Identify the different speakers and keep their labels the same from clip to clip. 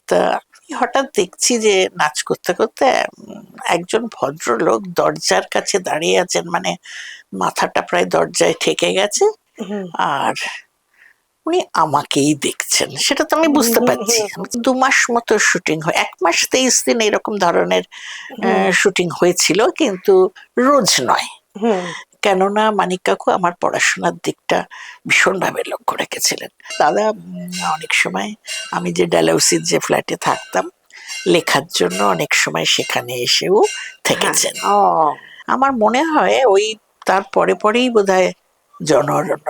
Speaker 1: তা আমি হঠাৎ দেখছি যে নাচ করতে করতে একজন ভদ্রলোক দরজার কাছে দাঁড়িয়ে আছেন, মানে মাথাটা প্রায় দরজায় ঠেকে গেছে, আর উনি আমাকেই দেখছেন। সেটা তো আমি বুঝতে পারছি। 2 মাস মতো শুটিং হয়, 1 মাস 23 দিন এরকম ধরনের শুটিং হয়েছিল, কিন্তু রোজ নয়। কেননা মানিক কাকু আমার পড়াশোনার দিকটা ভীষণভাবে লক্ষ্য রেখেছিলেন। দাদা অনেক সময় আমি যে ডালহৌসির যে ফ্ল্যাটে থাকতাম, লেখার জন্য অনেক সময় সেখানে এসেও থেকেছেন। আমার মনে হয় ওই তার পরে পরেই বোধহয় জন অরণ্য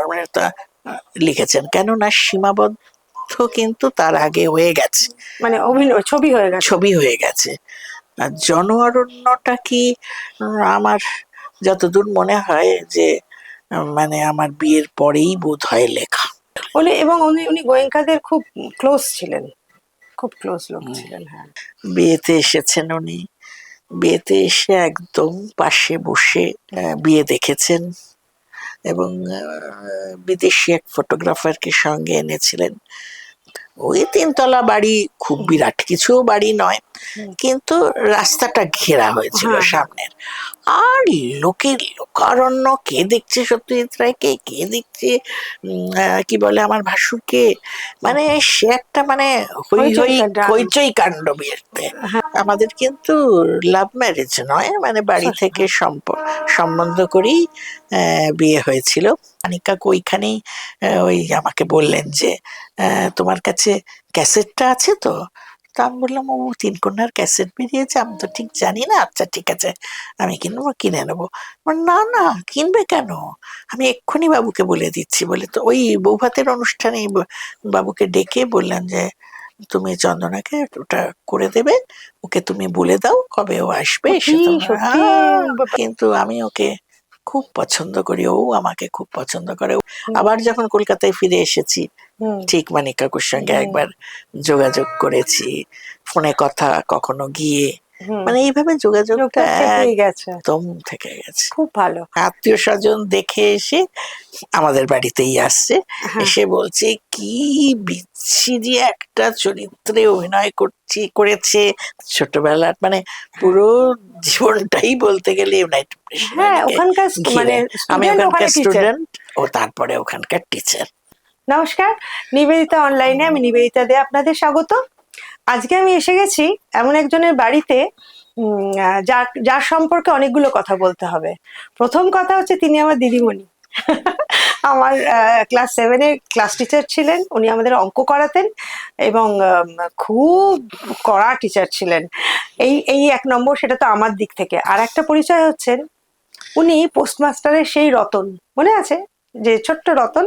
Speaker 1: লিখেছেন, কেননা সীমাবদ্ধ কিন্তু তার আগে হয়ে গেছে,
Speaker 2: মানে অভিনয় ছবি হয়ে গেছে,
Speaker 1: ছবি হয়ে গেছে। আর জন অরণ্যটা কি আমার যতদূর মনে হয় যে মানে আমার বিয়ের পরেই বোধ হয় লেখা।
Speaker 2: এবং উনি গোয়েঙ্কাদের খুব ক্লোজ ছিলেন, খুব ক্লোজ লোক ছিলেন। হ্যাঁ,
Speaker 1: বিয়েতে এসেছেন উনি, বিয়েতে এসে একদম পাশে বসে বিয়ে দেখেছেন, এবং বিদেশি এক ফটোগ্রাফারকে সঙ্গে এনেছিলেন। ওই 3 তলা বাড়ি, খুব বিরাট কিছু বাড়ি নয়, কিন্তু রাস্তাটা ঘেরা হয়েছিল সামনের। আর লোকের লোকারণ্য, কে দেখছে সত্যজিৎ রায়কে, কে দেখছে কি বলে আমার ভাসুরকে, মানে সে একটা মানে হই হই হইচই কাণ্ড বিয়েতে। আমাদের কিন্তু লাভ ম্যারেজ নয়, মানে বাড়ি থেকে সম্বন্ধ করেই বিয়ে হয়েছিল। মানিক কাকু ওইখানেই ওই আমাকে বললেন যে তোমার কাছে ক্যাসেটটা আছে তো? তা আমি বললাম, ও 3 কন্যার ক্যাসেট বেরিয়েছে, আমি তো ঠিক জানি না। আচ্ছা ঠিক আছে, আমি কিনবো, কিনে নেবো। না না, কিনবে কেন, আমি এক্ষুনি বাবুকে বলে দিচ্ছি। বলে তো ওই বৌভাতের অনুষ্ঠানে বাবুকে ডেকে বললেন যে তুমি চন্দনাকে ওটা করে দেবে, ওকে তুমি বলে দাও কবে ও আসবে। কিন্তু আমি ওকে খুব পছন্দ করি, ও আমাকে খুব পছন্দ করে। আবার যখন কলকাতায় ফিরে এসেছি, ঠিক মানিক কাকুর সঙ্গে একবার যোগাযোগ করেছি, ফোনে কথা, কখনো গিয়ে, মানে এইভাবে যোগাযোগটা একদম থেকে গেছে।
Speaker 2: খুব ভালো।
Speaker 1: আত্মীয় স্বজন দেখে এসে আমাদের বাড়িতেই আসছে, এসে বলছে কি বিচ্ছিরি একটা চরিত্রে অভিনয় করেছে ছোটবেলার, মানে পুরো জীবনটাই বলতে গেলে ইউনাইটেড
Speaker 2: মানে
Speaker 1: আমি ওখানকার স্টুডেন্ট, ও তারপরে ওখানকার টিচার।
Speaker 2: নমস্কার, নিবেদিতা অনলাইনে আমি নিবেদিতা দে আপনাদের স্বাগত। আজকে আমি এসে গেছি এমন একজনের বাড়িতে যার সম্পর্কে অনেকগুলো কথা বলতে হবে। প্রথম কথা হচ্ছে, তিনি আমার দিদিমণি। আমার ক্লাস 7-এর ক্লাস টিচার ছিলেন উনি, আমাদের অঙ্ক করাতেন এবং খুব কড়া টিচার ছিলেন। এই 1 নম্বর, সেটা তো আমার দিক থেকে। আর একটা পরিচয় হচ্ছেন, উনি পোস্টমাস্টারের সেই রতন, মনে আছে যে ছোট্ট রতন,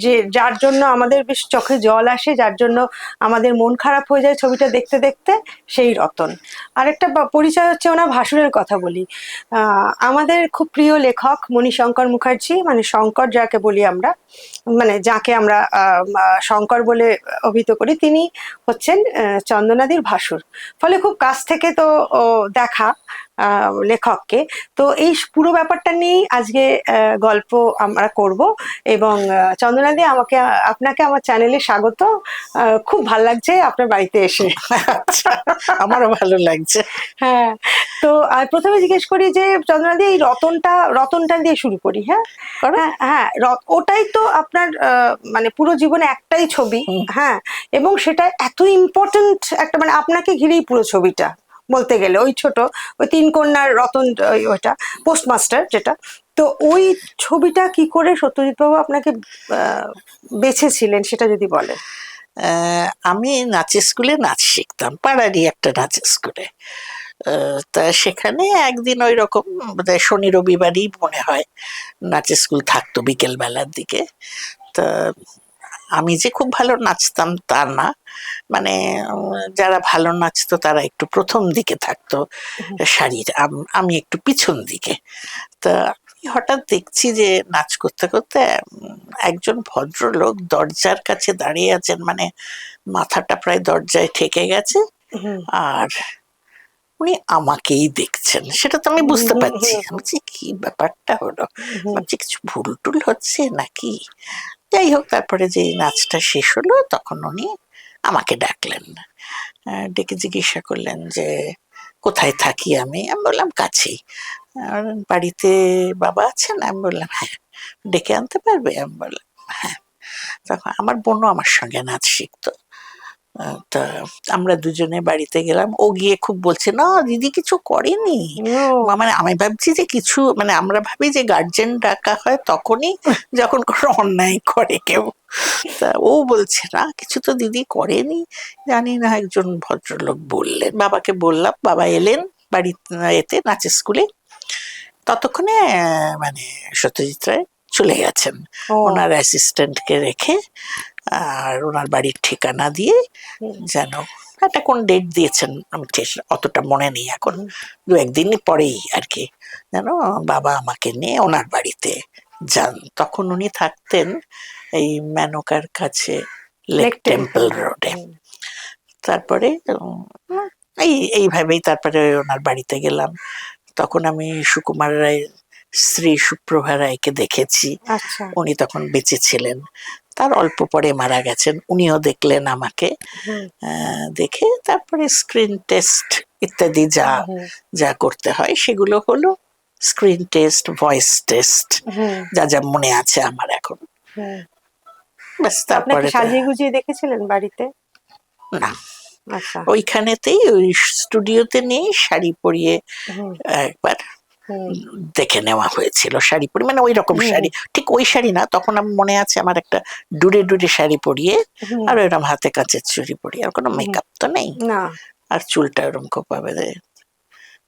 Speaker 2: যে যার জন্য আমাদের বেশ চোখে জল আসে, যার জন্য আমাদের মন খারাপ হয়ে যায় ছবিটা দেখতে দেখতে, সেই রতন। আরেকটা পরিচয় হচ্ছে ওনার ভাসুরের কথা বলি। আমাদের খুব প্রিয় লেখক মণিশঙ্কর মুখার্জি, মানে শঙ্কর যাকে বলি আমরা, মানে যাকে আমরা শঙ্কর বলে অভিহিত করি, তিনি হচ্ছেন চন্দনাদির ভাসুর। ফলে খুব কাছ থেকে তো দেখা লেখককে। তো এই পুরো ব্যাপারটা নিয়েই আজকে গল্প আমরা করব। এবং চন্দনাদি, আপনাকে আমার চ্যানেলে স্বাগত। খুব ভালো লাগছে আপনার বাড়িতে এসে।
Speaker 1: আমারও ভালো লাগছে।
Speaker 2: হ্যাঁ, তো প্রথমে জিজ্ঞেস করি যে চন্দনাদি, এই রতনটা দিয়ে শুরু করি। হ্যাঁ হ্যাঁ, ওটাই তো আপনার মানে পুরো জীবনে একটাই ছবি। হ্যাঁ, এবং সেটা এত ইম্পর্টেন্ট একটা, মানে আপনাকে ঘিরেই পুরো ছবিটা বলতে গেলে। ওই ছোট, ওই 3 কন্যার রতন, ওইটা পোস্টমাস্টার যেটা। তো ওই ছবিটা কি করে সত্যজিৎ বাবু আপনাকে বেছেছিলেন, সেটা যদি বলেন।
Speaker 1: আমি নাচের স্কুলে নাচ শিখতাম, পাড়ারই একটা নাচের স্কুলে। তা সেখানে একদিন ওই রকম বোধহয় শনি রবিবারই মনে হয় নাচের স্কুল থাকতো বিকেল বেলার দিকে। তা আমি যে খুব ভালো নাচতাম তা না, মানে যারা ভালো নাচতো তারা একটু প্রথম দিকে থাকতো সারির, আমি একটু পিছন দিকে। তা হঠাৎ দেখছি যে নাচ করতে করতে একজন ভদ্রলোক দরজার কাছে দাঁড়িয়ে আছেন, মানে মাথাটা প্রায় দরজায় ঠেকে গেছে, আর উনি আমাকেই দেখছেন। সেটা তো আমি বুঝতে পারছি। আমি কি ব্যাপারটা হলো, ভাবছি কিছু ভুল টুল হচ্ছে নাকি। যাই হোক, তারপরে যে নাচটা শেষ হলো তখন উনি আমাকে ডাকলেন, ডেকে জিজ্ঞাসা করলেন যে কোথায় থাকি আমি। আমি বললাম কাছেই। আর বাড়িতে বাবা আছেন? আমি বললাম হ্যাঁ। ডেকে আনতে পারবে? আমি বললাম হ্যাঁ। তখন আমার বোনও আমার সঙ্গে নাচ শিখতো। তা আমরা দুজনে বাড়িতে গেলাম। ও গিয়ে খুব বলছে, না দিদি কিছু করেনি।
Speaker 2: ও
Speaker 1: মানে আমি ভাবছি যে কিছু, মানে আমরা ভাবি যে গার্জেন ডাকা হয় তখনই যখন কোনো অন্যায় করে কেউ। তা ও বলছে না কিছু তো দিদি করেনি। জানি না, একজন ভদ্রলোক বললেন, বাবাকে বললাম, বাবা এলেন বাড়ি এতে নাচের স্কুলে। ততক্ষণে মানে সত্যজিৎ রায় চলে গেছেন
Speaker 2: ও
Speaker 1: ওনার অ্যাসিস্ট্যান্টকে রেখে। আর ওনার বাড়ির ঠিকানা দিয়ে
Speaker 2: হুম,
Speaker 1: যেন একটা কোন ডেট দিয়েছেন আমি ঠিক অতটা মনে নেই এখন,
Speaker 2: হুম,
Speaker 1: দু একদিন পরেই আর কি, যেন বাবা আমাকে নিয়ে ওনার বাড়িতে যান। তখন উনি থাকতেন এই মেনকার কাছে, লেক
Speaker 2: লেক
Speaker 1: টেম্পল
Speaker 2: টেম্পল।
Speaker 1: রোডে। তারপরে এইভাবেই তারপরে ওনার বাড়িতে গেলাম। তখন আমি সুকুমার রায়ের স্ত্রী সুপ্রভা রায়কে দেখেছি।
Speaker 2: আচ্ছা।
Speaker 1: উনি তখন বেঁচে ছিলেন, তার অল্প পরে মারা গেছেন। উনিও দেখলেন আমাকে।
Speaker 2: হুম,
Speaker 1: দেখে তারপরে স্ক্রিন টেস্ট ইত্যাদি যা
Speaker 2: হুম,
Speaker 1: যা করতে হয় সেগুলো হলো। স্ক্রিন টেস্ট, ভয়েস টেস্ট,
Speaker 2: হুম,
Speaker 1: যা যা মনে আছে আমার এখন।
Speaker 2: হুম।
Speaker 1: ব্যাস
Speaker 2: তো আপনাকে
Speaker 1: তারপরে
Speaker 2: সাজিয়ে গুজিয়ে দেখেছিলেন বাড়িতে?
Speaker 1: না,
Speaker 2: আচ্ছা।
Speaker 1: ওইখানেতেই ওই স্টুডিওতে নিয়ে শাড়ি পরিয়ে
Speaker 2: হুম,
Speaker 1: একবার
Speaker 2: হুম,
Speaker 1: দেখে নেওয়া হয়েছিল। শাড়ি পরি মানে ওই রকম
Speaker 2: হুম,
Speaker 1: শাড়ি, ঠিক ওই শাড়ি না, তখন আমার মনে আছে আমার একটা ডুরে ডুরে শাড়ি পরিয়ে
Speaker 2: হুম,
Speaker 1: আর ওইরকম হাতে কাঁচের চুড়ি পরিয়ে, আর কোনো
Speaker 2: হুম,
Speaker 1: মেকআপ তো নেই,
Speaker 2: না।
Speaker 1: আর চুলটা ওরকম খোপা বেঁধে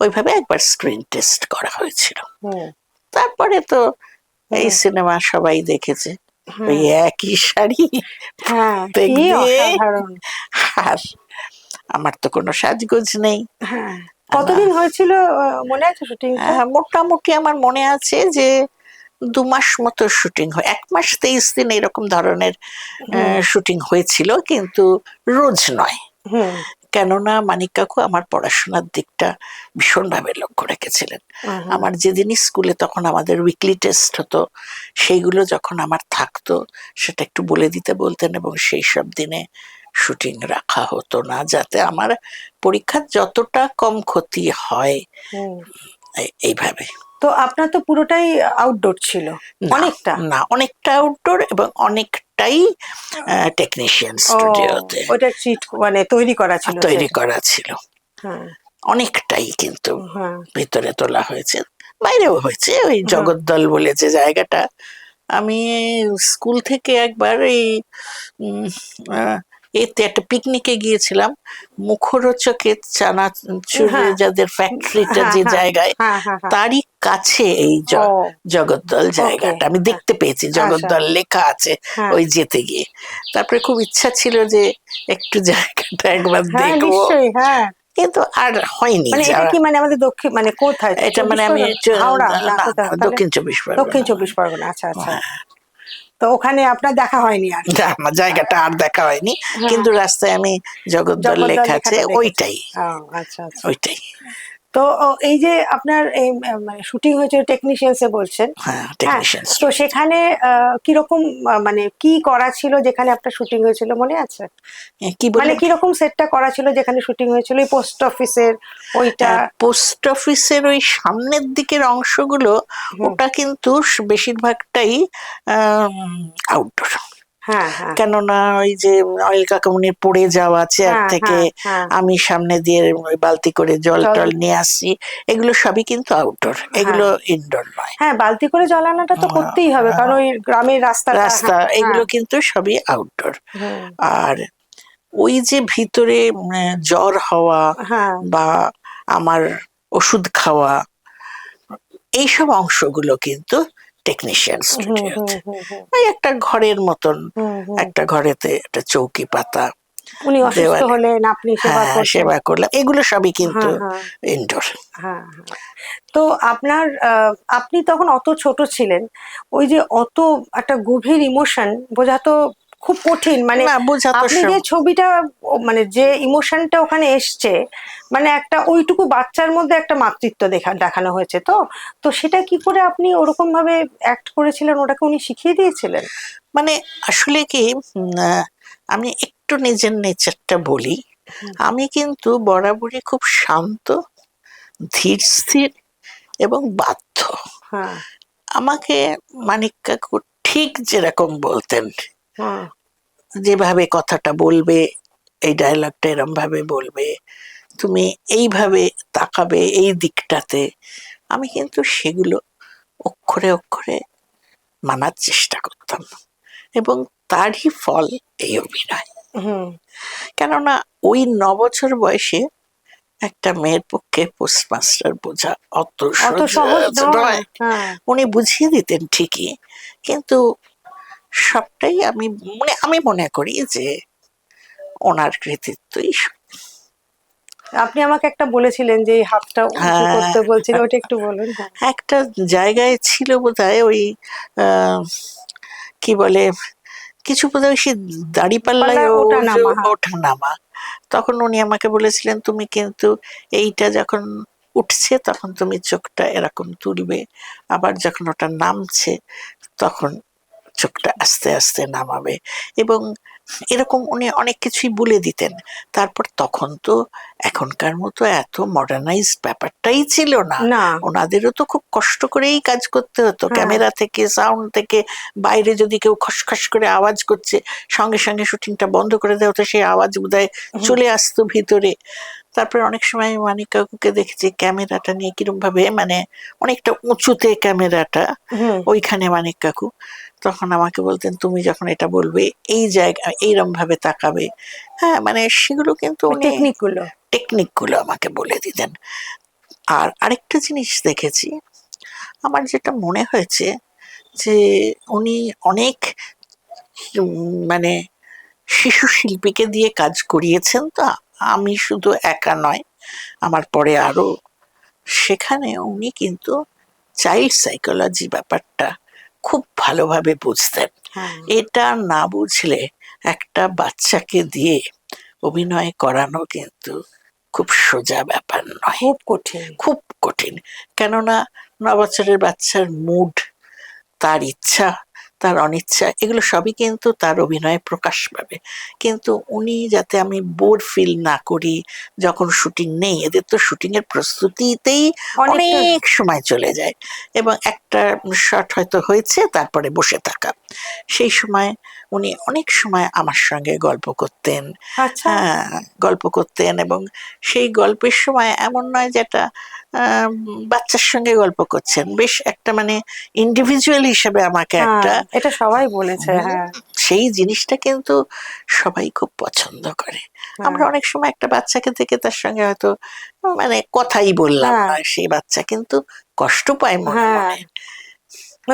Speaker 1: ওইভাবে একবার স্ক্রিন টেস্ট করা হয়েছিল।
Speaker 2: হুম,
Speaker 1: তারপরে তো এই
Speaker 2: হুম,
Speaker 1: সিনেমা সবাই দেখেছে, ওই
Speaker 2: হুম।
Speaker 1: একই শাড়ি
Speaker 2: হ্যাঁ, কি
Speaker 1: দেখবে।
Speaker 2: অসাধারণ!
Speaker 1: আর আমার তো কোনো সাজগোজ নেই
Speaker 2: হ্যাঁ।
Speaker 1: না।
Speaker 2: কতদিন হয়েছিল মনে আছে শুটিংটা?
Speaker 1: মোটামুটি আমার মনে আছে যে 2 মাস মতো শুটিং হয়, 1 মাস 23 দিন এরকম ধরনের
Speaker 2: হুম,
Speaker 1: শুটিং হয়েছিল, কিন্তু রোজ নয়।
Speaker 2: হুম,
Speaker 1: কেননা মানিক কাকু আমার পড়াশোনার দিকটা ভীষণভাবে লক্ষ্য রেখেছিলেন।
Speaker 2: হুম,
Speaker 1: আমার যেদিনই স্কুলে তখন আমাদের উইকলি টেস্ট হতো, সেইগুলো যখন আমার থাকতো সেটা একটু বলে দিতে বলতেন, এবং সেই সব দিনে শুটিং রাখা হতো না, যাতে আমার পরীক্ষার যতটা কম ক্ষতি হয়।
Speaker 2: হুম।
Speaker 1: এইভাবে।
Speaker 2: তো আপনার তো পুরোটাই আউটডোর ছিল,
Speaker 1: না,
Speaker 2: অনেকটা।
Speaker 1: না, অনেকটা আউটডোর এবং অনেকটাই টেকনিশিয়ান
Speaker 2: ও,
Speaker 1: স্টুডিওতে
Speaker 2: ওটা চিট মানে তৈরি করা ছিল
Speaker 1: তৈরি
Speaker 2: সেটা।
Speaker 1: করা ছিল।
Speaker 2: হ্যাঁ,
Speaker 1: অনেকটাই কিন্তু
Speaker 2: হ্যাঁ,
Speaker 1: ভিতরে তোলা হয়েছে, বাইরেও হয়েছে। ওই
Speaker 2: হ্যাঁ,
Speaker 1: জগদ্দল বলে যে জায়গাটা, আমি স্কুল থেকে একবার এই উম, আহ, এতে একটা পিকনিকে গিয়েছিলাম, মুখরোচকের চানাচুরের
Speaker 2: হ্যাঁ,
Speaker 1: যাদের ফ্যাক্টরিটা
Speaker 2: হ্যাঁ,
Speaker 1: যে
Speaker 2: হ্যাঁ,
Speaker 1: জায়গায়,
Speaker 2: হ্যাঁ, হ্যাঁ, হ্যাঁ।
Speaker 1: তারই কাছে এই
Speaker 2: ও,
Speaker 1: জগদ্দল
Speaker 2: ওকে।
Speaker 1: জায়গাটা আমি
Speaker 2: হ্যাঁ,
Speaker 1: দেখতে পেয়েছি,
Speaker 2: আচ্ছা।
Speaker 1: জগদ্দল লেখা আছে
Speaker 2: হ্যাঁ,
Speaker 1: ওই যেতে গিয়ে। তারপরে খুব ইচ্ছা ছিল যে একটু জায়গাটা একবার
Speaker 2: হ্যাঁ,
Speaker 1: দেখবো,
Speaker 2: নিশ্চয়ই। হ্যাঁ,
Speaker 1: কিন্তু আর হয়নি
Speaker 2: মানে এটা
Speaker 1: যাওয়া।
Speaker 2: কি মানে আমাদের দক্ষিণ মানে কোথায়,
Speaker 1: এটা মানে
Speaker 2: চব্বিশ
Speaker 1: আমি
Speaker 2: পরগনা, হাওড়া না
Speaker 1: না, না,
Speaker 2: কোথায় তাহলে?
Speaker 1: দক্ষিণ চব্বিশ
Speaker 2: দক্ষিণ
Speaker 1: পরগনা।
Speaker 2: চব্বিশ পরগনা, আচ্ছা, আচ্ছা।
Speaker 1: হ্যাঁ,
Speaker 2: তো ওখানে আপনার দেখা হয়নি আর?
Speaker 1: না, আমার জায়গাটা আর দেখা হয়নি,
Speaker 2: হ্যাঁ,
Speaker 1: কিন্তু রাস্তায় আমি জগদ্দল
Speaker 2: জগদ্দল
Speaker 1: লেখা আছে
Speaker 2: লেখাটা দেখেছেন।
Speaker 1: ওইটাই,
Speaker 2: ও, আচ্ছা, আচ্ছা।
Speaker 1: ওইটাই।
Speaker 2: তো এই যে আপনার এই মানে শুটিং হয়েছে টেকনিশিয়ানস এ বলছেন,
Speaker 1: হ্যাঁ,
Speaker 2: হ্যাঁ,
Speaker 1: টেকনিশিয়ান
Speaker 2: তো
Speaker 1: স্টুডিও।
Speaker 2: সেখানে কিরকম মানে কি করা ছিল যেখানে আপনার শুটিং হয়েছিল মনে আছে?
Speaker 1: কি
Speaker 2: মানে
Speaker 1: বললেন?
Speaker 2: কিরকম সেটটা করা ছিল যেখানে শুটিং হয়েছিল, ওই পোস্ট অফিসের ওইটা?
Speaker 1: পোস্ট অফিসের ওই সামনের দিকের অংশগুলো,
Speaker 2: হুম,
Speaker 1: ওটা কিন্তু বেশিরভাগটাই আউটডোর।
Speaker 2: হ্যাঁ, হ্যাঁ,
Speaker 1: কেননা ওই যে অয়েল কাকামুনির পড়ে যাওয়া চেয়ার
Speaker 2: হ্যাঁ,
Speaker 1: থেকে
Speaker 2: হ্যাঁ, হ্যাঁ,
Speaker 1: আমি সামনে দিয়ে ওই বালতি করে জল
Speaker 2: জল,
Speaker 1: টল নিয়ে আসছি, এগুলো সবই কিন্তু আউটডোর,
Speaker 2: হ্যাঁ,
Speaker 1: এগুলো ইনডোর নয়।
Speaker 2: হ্যাঁ, বালতি করে জল আনাটা তো করতেই হবে, কারণ ওই গ্রামের রাস্তাটা।
Speaker 1: রাস্তা
Speaker 2: হ্যাঁ, হ্যাঁ,
Speaker 1: এগুলো কিন্তু সবই আউটডোর।
Speaker 2: হুম,
Speaker 1: আর ওই যে ভিতরে জ্বর হওয়া
Speaker 2: হ্যাঁ,
Speaker 1: বা আমার ওষুধ খাওয়া, এইসব অংশগুলো কিন্তু টেকনিশিয়ান
Speaker 2: হুম, হুম,
Speaker 1: স্টুডিওতে।
Speaker 2: হুম, হুম,
Speaker 1: ওই একটা ঘরের মতন,
Speaker 2: হুম, হুম।
Speaker 1: একটা ঘরেতে একটা চৌকি পাতা,
Speaker 2: উনি অসুস্থ
Speaker 1: দেওয়ালে,
Speaker 2: হলেন, আপনি সেবা
Speaker 1: হ্যাঁ
Speaker 2: করছেন।
Speaker 1: সেবা করলাম, এগুলো সবই কিন্তু
Speaker 2: হ্যাঁ, হ্যাঁ,
Speaker 1: ইনডোর।
Speaker 2: হ্যাঁ, হ্যাঁ। তো আপনার আপনি তখন অত ছোট ছিলেন, ওই যে অত একটা গভীর ইমোশন বোঝা তো খুব কঠিন। মানে
Speaker 1: না, বোঝা তো
Speaker 2: আপনি যে
Speaker 1: সব।
Speaker 2: ছবিটা মানে যে ইমোশনটা ওখানে এসছে, মানে একটা ওইটুকু বাচ্চার মধ্যে একটা মাতৃত্ব দেখানো হয়েছে। তো তো সেটা কি করে আপনি ওরকম ভাবে অ্যাক্ট করেছিলেন? ওটাকে উনি শিখিয়ে দিয়েছিলেন?
Speaker 1: মানে আসলে কি, আমি একটু নিজের নেচারটা বলি। আমি কিন্তু বরাবরই খুব শান্ত, ধীর স্থির এবং বাধ্য।
Speaker 2: হ্যাঁ।
Speaker 1: আমাকে মানিক কাকু ঠিক যেরকম বলতেন,
Speaker 2: হ্যাঁ।
Speaker 1: যেভাবে কথাটা বলবে, এই ডায়লগটা এরম ভাবে বলবে, তুমি এইভাবে তাকাবে এই দিকটাতে, আমি কিন্তু সেগুলো অক্ষরে অক্ষরে মানার চেষ্টা করতাম, এবং তারই ফল এই অভিনয়।
Speaker 2: হুম।
Speaker 1: কেননা ওই 9 বছর বয়সে একটা মেয়ের পক্ষে পোস্টমাস্টার বোঝা অত
Speaker 2: অত সহজ নয়।
Speaker 1: নয়।
Speaker 2: হ্যাঁ।
Speaker 1: উনি বুঝিয়ে দিতেন ঠিকই, কিন্তু সবটাই আমি মনে করি যে ওনার কৃতিত্বই
Speaker 2: আপনি আমাকে একটা বলেছিলেন যে এই হাতটা উঁচু
Speaker 1: হ্যাঁ,
Speaker 2: করতে বলছিলেন, ওটা একটু বলুন। হ্যাঁ।
Speaker 1: একটা জায়গায় ছিল বোধহয় ওই আহ, কি বলে, কিছু বোধহয় সে দাড়িপাল্লায়
Speaker 2: পাল্লায় ওঠা নামা, হ্যাঁ।
Speaker 1: ওঠা নামা। তখন উনি আমাকে বলেছিলেন, তুমি কিন্তু এইটা যখন উঠছে তখন তুমি চোখটা এরকম তুলবে, আবার যখন ওটা নামছে তখন চোখটা আস্তে আস্তে নামাবে। এবং এরকম উনি অনেক কিছুই বলে দিতেন। তারপর তখন তো এখনকার মতো এত মডার্নাইজড ব্যাপারটাই ছিল না।
Speaker 2: না।
Speaker 1: ওনাদেরও তো খুব কষ্ট করেই কাজ করতে হতো,
Speaker 2: হ্যাঁ।
Speaker 1: ক্যামেরা থেকে, সাউন্ড থেকে। বাইরে যদি কেউ খসখস করে আওয়াজ করছে, সঙ্গে সঙ্গে শুটিংটা বন্ধ করে দেওয়া হতো, সেই আওয়াজ বোধহয় চলে আসতো ভিতরে। তারপরে অনেক সময় মানিক কাকুকে দেখেছি ক্যামেরাটা নিয়ে কিরম ভাবে, অনেকটা উঁচুতে ক্যামেরাটা,
Speaker 2: হুম।
Speaker 1: ওইখানে মানিক কাকু তখন আমাকে বলতেন, তুমি যখন এটা বলবে এই জায়গা এইরম ভাবে তাকাবে। হ্যাঁ, সেগুলো কিন্তু উনি
Speaker 2: টেকনিক গুলো।
Speaker 1: টেকনিক গুলো আমাকে বলে দিতেন। আর আরেকটা জিনিস দেখেছি, আমার যেটা মনে হয়েছে যে উনি অনেক মানে শিশু শিল্পীকে দিয়ে কাজ করিয়েছেন। তো আমি শুধু একা নয়, আমার পরে আরো, সেখানে উনি কিন্তু চাইল্ড সাইকোলজি ব্যাপারটা খুব ভালোভাবে বুঝতেন।
Speaker 2: হ্যাঁ।
Speaker 1: এটা না বুঝলে একটা বাচ্চাকে দিয়ে অভিনয় করানো কিন্তু খুব সোজা ব্যাপার নয়,
Speaker 2: খুব কঠিন।
Speaker 1: খুব কঠিন। কেননা 9 বছরের বাচ্চার মুড, তার ইচ্ছা, তার অনিচ্ছা, এগুলো সবই কিন্তু তার অভিনয়ে প্রকাশ পাবে। কিন্তু উনি যাতে আমি বোর ফিল না করি, যখন শুটিং নেই, এদের তো শুটিং এর প্রস্তুতিতেই
Speaker 2: অনেকটা।
Speaker 1: অনেক সময় চলে যায়, এবং একটা শট হয়তো হয়েছে, তারপরে বসে থাকা। সেই সময় উনি অনেক সময় আমার সঙ্গে গল্প করতেন।
Speaker 2: আচ্ছা।
Speaker 1: হ্যাঁ, গল্প করতেন, এবং সেই গল্পের সময় এমন নয় যেটা আহ, বাচ্চার সঙ্গে গল্প করছেন, বেশ একটা ইন্ডিভিজুয়াল হিসেবে আমাকে
Speaker 2: হ্যাঁ,
Speaker 1: একটা,
Speaker 2: এটা সবাই বলেছে। হ্যাঁ।
Speaker 1: সেই জিনিসটা কিন্তু সবাই খুব পছন্দ করে। আমরা
Speaker 2: হ্যাঁ।
Speaker 1: অনেক সময় একটা বাচ্চাকে দেখে তার সঙ্গে হয়তো কথাই বললাম
Speaker 2: হ্যাঁ।
Speaker 1: না, সেই বাচ্চা কিন্তু কষ্ট পায় মনে
Speaker 2: হ্যাঁ,
Speaker 1: মনে।